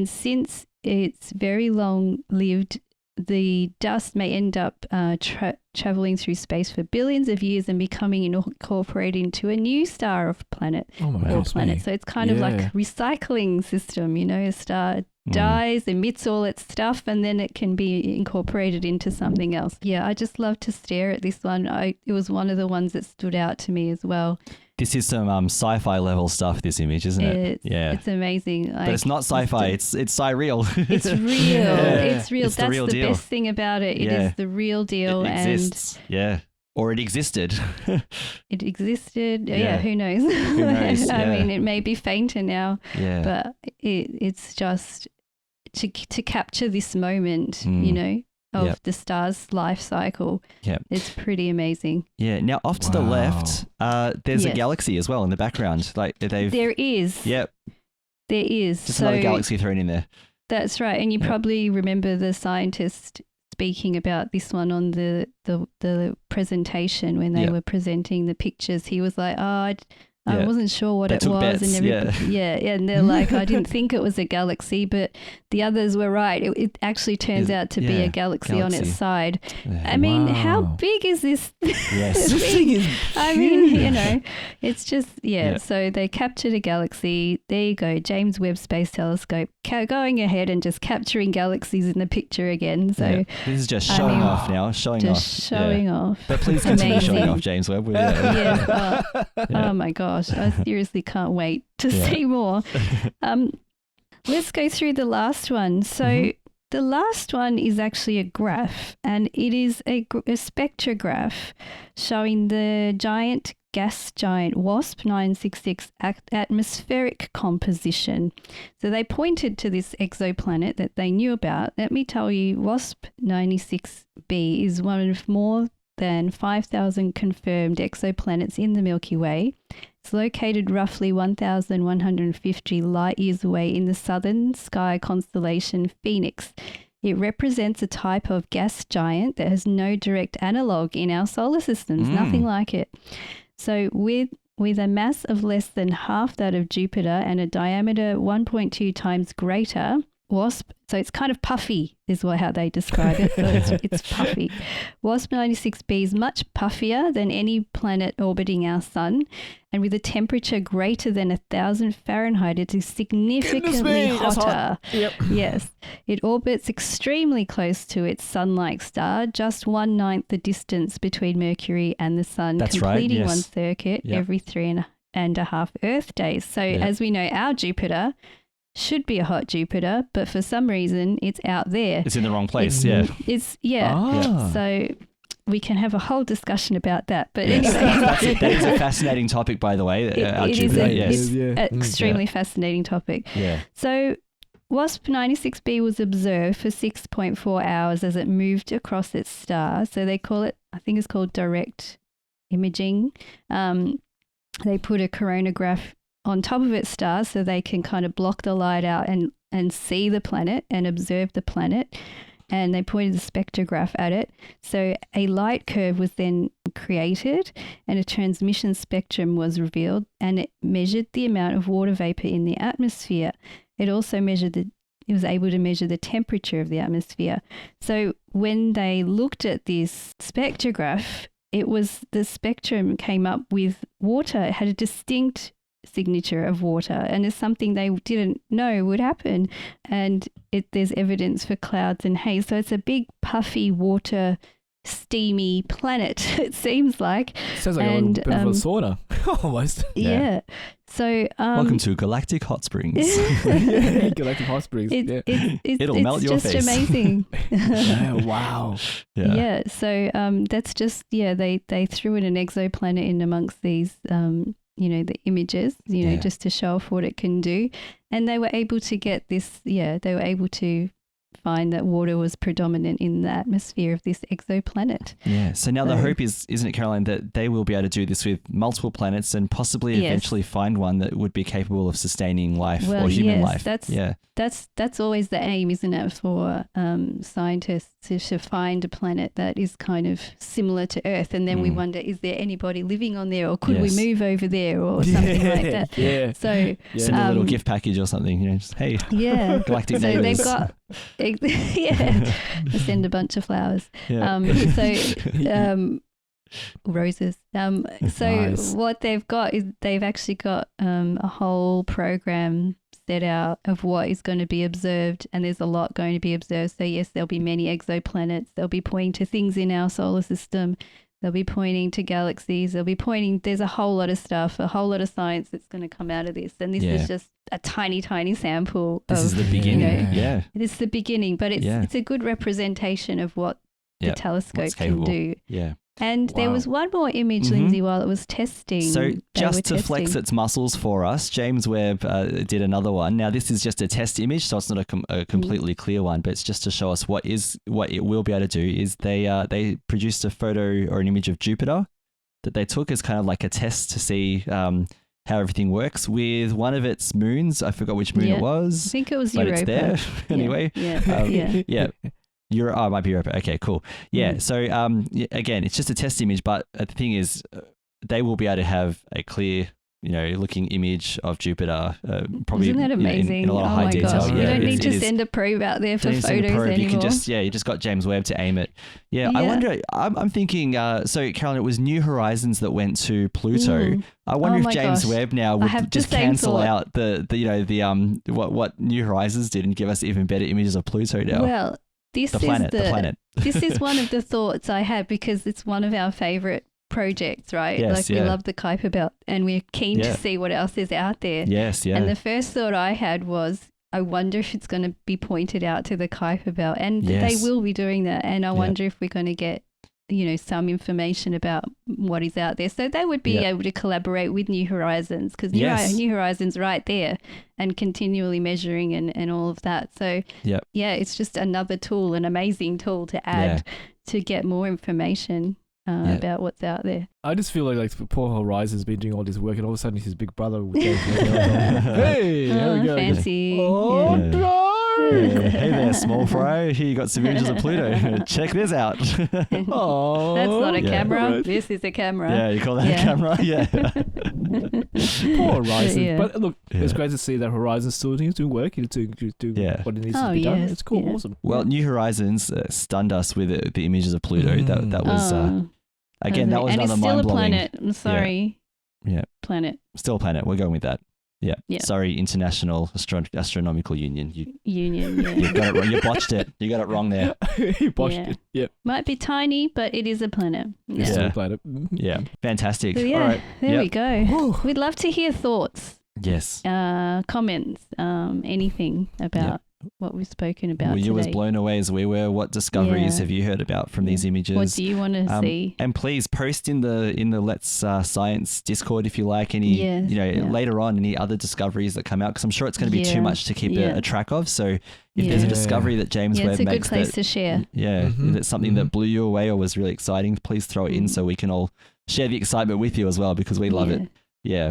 since it's very long-lived, the dust may end up traveling through space for billions of years and becoming incorporated into a new star or planet. So it's kind of like a recycling system. A star dies, emits all its stuff, and then it can be incorporated into something else. Yeah, I just love to stare at this one. It was one of the ones that stood out to me as well. This is some sci-fi level stuff, this image, isn't it? It's amazing. But it's not sci-fi, it's sci-real. It's real. It's real. That's the deal. Best thing about it. It is the real deal. It exists. Or it existed. It existed. Yeah, who knows? Who knows? I mean, it may be fainter now, but it's just to capture this moment, of the star's life cycle. It's pretty amazing. Now off to the left, there's a galaxy as well in the background. There is. Yep. There is. Just another galaxy thrown in there. That's right. And you probably remember the scientist speaking about this one on the presentation when they were presenting the pictures. He was like, I wasn't sure what it was. Bets, and and they're like, I didn't think it was a galaxy, but the others were right. It actually turns out to be a galaxy on its side. Yeah. I mean, how big is this? Yes. This thing is I mean, it's just, so they captured a galaxy. There you go, James Webb Space Telescope going ahead and just capturing galaxies in the picture again. So this is just showing off now, showing off. But please continue showing off, James Webb. Oh my gosh, I seriously can't wait to see more. Let's go through the last one. So the last one is actually a graph, and it is a spectrograph showing the gas giant WASP 966 atmospheric composition. So they pointed to this exoplanet that they knew about. Let me tell you, WASP 96b is one of more than 5,000 confirmed exoplanets in the Milky Way. It's located roughly 1,150 light years away in the southern sky constellation Phoenix. It represents a type of gas giant that has no direct analogue in our solar systems, nothing like it. So with a mass of less than half that of Jupiter and a diameter 1.2 times greater, WASP, so it's kind of puffy is how they describe it. So it's puffy. WASP 96b is much puffier than any planet orbiting our sun, and with a temperature greater than 1,000 Fahrenheit, it is significantly hotter. Yep. Yes. It orbits extremely close to its sun-like star, just 1/9 the distance between Mercury and the sun, completing one circuit every 3.5 Earth days. So as we know, our Jupiter should be a hot Jupiter, but for some reason it's out there. It's in the wrong place. So we can have a whole discussion about that. But anyway, that is a fascinating topic, by the way. It's an extremely fascinating topic. Yeah. So WASP 96b was observed for 6.4 hours as it moved across its star. So they call it, I think it's called direct imaging. They put a coronagraph on top of its star so they can kind of block the light out and see the planet and observe the planet. And they pointed the spectrograph at it. So a light curve was then created and a transmission spectrum was revealed, and it measured the amount of water vapor in the atmosphere. It also it was able to measure the temperature of the atmosphere. So when they looked at this spectrograph, the spectrum came up with water. It had a distinct signature of water, and it's something they didn't know would happen. And there's evidence for clouds and haze. So it's a big puffy water steamy planet, it seems like. Sounds like a bit of a sauna, almost. Yeah. So welcome to Galactic Hot Springs. Galactic Hot Springs. It'll melt your face. It's just amazing. Wow. Yeah. So that's just they threw in an exoplanet in amongst these the images, just to show off what it can do. And they were able to get this, they were able to find that water was predominant in the atmosphere of this exoplanet. Yeah. So now the hope is, isn't it, Caroline, that they will be able to do this with multiple planets and possibly eventually find one that would be capable of sustaining life or human life. That's always the aim, isn't it, for scientists to find a planet that is kind of similar to Earth, and then we wonder, is there anybody living on there, or could we move over there, or something like that? Yeah. So send a little gift package or something. Just hey, galactic so neighbors. They've got send a bunch of flowers. Roses. Nice. What they've got is they've actually got a whole program set out of what is going to be observed, and there's a lot going to be observed. So yes, there'll be many exoplanets. They'll be pointing to things in our solar system. They'll be pointing to galaxies. They'll be pointing, there's a whole lot of stuff, a whole lot of science that's going to come out of this. And this is just a tiny, tiny sample. This is the beginning. It's the beginning, but it's a good representation of what the telescope can do. Yeah. And there was one more image, Lindsay, while it was testing. So just to flex its muscles for us, James Webb did another one. Now, this is just a test image, so it's not a completely clear one, but it's just to show us what it will be able to do. Is they produced a photo or an image of Jupiter that they took as kind of like a test to see how everything works with one of its moons. I forgot which moon it was. I think it was but Europa. It's there anyway. Yeah. It might be Europa. Okay, cool. Yeah. So again, it's just a test image, but the thing is, they will be able to have a clear looking image of Jupiter. Probably isn't that amazing? In a lot of high detail. Gosh, you don't need to send a probe out there for photos anymore. You can you just got James Webb to aim it. Yeah. I wonder. I'm thinking. So Caroline, it was New Horizons that went to Pluto. I wonder if James Webb now would just cancel out the what New Horizons did and give us even better images of Pluto now. Well, the planet. This is one of the thoughts I had because it's one of our favorite projects, right? Yes, we love the Kuiper Belt and we're keen to see what else is out there. Yes, yeah. And the first thought I had was, I wonder if it's going to be pointed out to the Kuiper Belt, and they will be doing that. And I wonder if we're going to get, some information about what is out there. So they would be able to collaborate with New Horizons because New Horizons right there and continually measuring and all of that. So it's just another tool, an amazing tool to add to get more information about what's out there. I just feel like poor Horizon's been doing all this work and all of a sudden his big brother would go, hey, there we go. Fancy. Oh, no. Hey there, small fry. Here you got some images of Pluto. Check this out. Oh, that's not a camera. Right. This is a camera. Yeah, you call that a camera? Yeah. Poor Horizon. But look, it's great to see that Horizon's still doing work to do what it needs to be done. It's cool, awesome. Well, New Horizons stunned us with the images of Pluto. That was again, that was another mind-blowing. And it's still a planet. I'm sorry. Yeah. Planet. Still a planet. We're going with that. Yeah. Sorry, International Astronomical Union. Union. Yeah. You got it wrong. You botched it. You got it wrong there. You botched it. Yep. Might be tiny, but it is a planet. It's still a planet. Yeah. Fantastic. So, all right. There we go. We'd love to hear thoughts. Yes. Comments. Anything about what we've spoken about. Were you today. as blown away as we were? What discoveries have you heard about from these images? What do you want to see? And please post in the Let's Science Discord if you like any later on any other discoveries that come out, because I'm sure it's going to be too much to keep a track of. So if there's a discovery that James Webb makes, it's a good place to share. If it's something that blew you away or was really exciting, please throw it in so we can all share the excitement with you as well, because we love it. Yeah.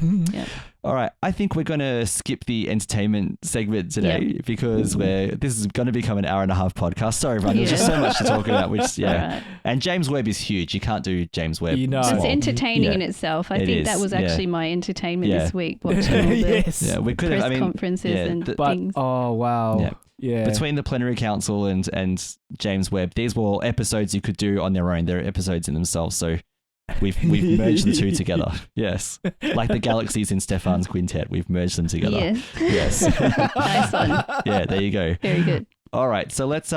All right. I think we're going to skip the entertainment segment today because this is going to become an hour and a half podcast. Sorry, everyone. There's just so much to talk about, which, right. And James Webb is huge. You can't do James Webb. It's entertaining in itself. I think that was actually my entertainment this week, watching all the we could press conferences and things. Oh, wow. Yeah. Between the Plenary Council and James Webb, these were all episodes you could do on their own. They're episodes in themselves. So we've merged the two together. Yes. Like the galaxies in Stefan's quintet. We've merged them together. Yes. Nice one. Yeah, there you go. Very good. All right. So let's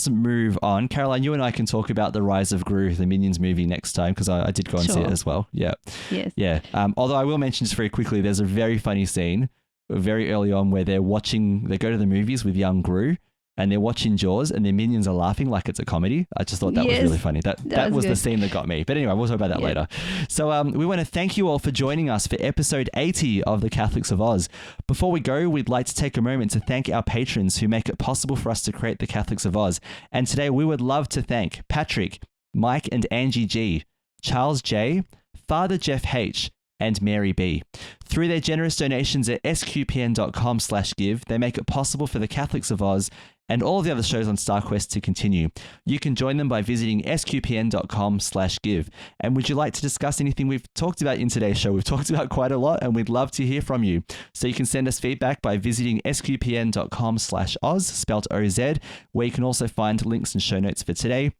move on. Caroline, you and I can talk about The Rise of Gru, the Minions movie, next time, because I did go and see it as well. Yeah. Yes. Yeah. Although I will mention just very quickly, there's a very funny scene very early on where they go to the movies with young Gru, and they're watching Jaws and their minions are laughing like it's a comedy. I just thought that was really funny. That was the scene that got me. But anyway, we'll talk about that later. So we want to thank you all for joining us for episode 80 of The Catholics of Oz. Before we go, we'd like to take a moment to thank our patrons who make it possible for us to create The Catholics of Oz. And today we would love to thank Patrick, Mike and Angie G, Charles J, Father Jeff H, and Mary B. Through their generous donations at sqpn.com/give, they make it possible for The Catholics of Oz and all of the other shows on StarQuest to continue. You can join them by visiting sqpn.com/give. And would you like to discuss anything we've talked about in today's show? We've talked about quite a lot and we'd love to hear from you. So you can send us feedback by visiting sqpn.com/Oz, spelled OZ, where you can also find links and show notes for today.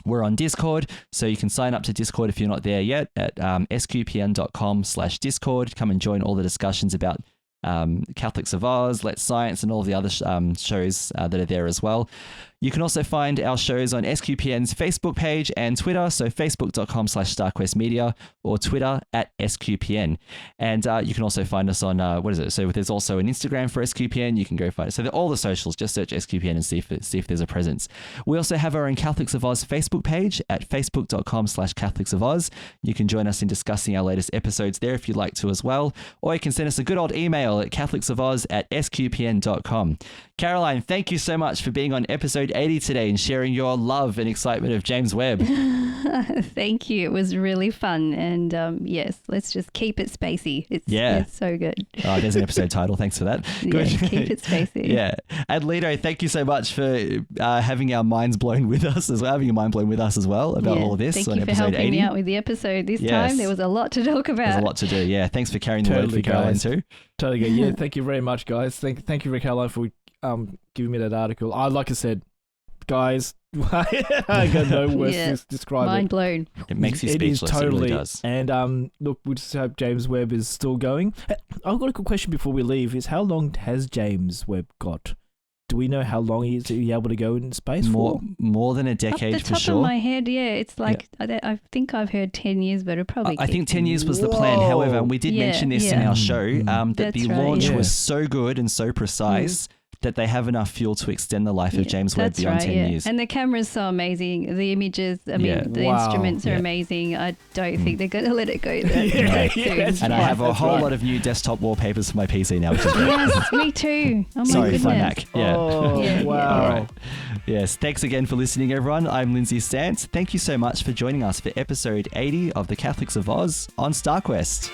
We're on Discord, so you can sign up to Discord if you're not there yet at sqpn.com/Discord. Come and join all the discussions about Catholics of Oz, Let's Science, and all the other shows that are there as well. You can also find our shows on SQPN's Facebook page and Twitter, so facebook.com/StarQuestMedia or Twitter at SQPN. And you can also find us on, so there's also an Instagram for SQPN, you can go find it. So all the socials, just search SQPN and see if there's a presence. We also have our own Catholics of Oz Facebook page at facebook.com/Catholics of Oz. You can join us in discussing our latest episodes there if you'd like to as well, or you can send us a good old email email at catholicsofoz@sqpn.com. Caroline, thank you so much for being on episode 80 today and sharing your love and excitement of James Webb. Thank you. It was really fun. And yes, let's just keep it spacey. It's so good. Oh, there's an episode title. Thanks for that. Good. Yeah, keep it spacey. Yeah. And Lino, thank you so much for having our minds blown with us as well, having your mind blown with us as well about all of this Thank on you for episode helping 80. me out with the episode this time. There was a lot to talk about. There's a lot to do. Yeah. Thanks for carrying the load for Caroline too. Totally good. Yeah. Thank you very much, guys. Thank you, Caroline, for giving me that article. Like I said, guys, I got no words to describe Mind it. blown. It makes you speechless. Totally. It really does. And look, we just hope James Webb is still going. I've got a quick question before we leave. Is how long has James Webb got? Do we know how long he's able to go in space for? More than a decade for sure. Off the top of my head, it's like, I think I've heard 10 years, but it probably I think 10 years was the plan. However, we did mention this in our show, that the launch was so good and so precise that they have enough fuel to extend the life of James Webb beyond 10 years. And the camera's so amazing. The images, the instruments are amazing. I don't think they're going to let it go there soon. And I have a whole lot of new desktop wallpapers for my PC now, which is great. Yes, me too. Oh my Sorry, goodness. for my Mac. Yeah. Oh, wow. All right. Yes, thanks again for listening, everyone. I'm Lindsay Stantz. Thank you so much for joining us for episode 80 of the Catholics of Oz on StarQuest.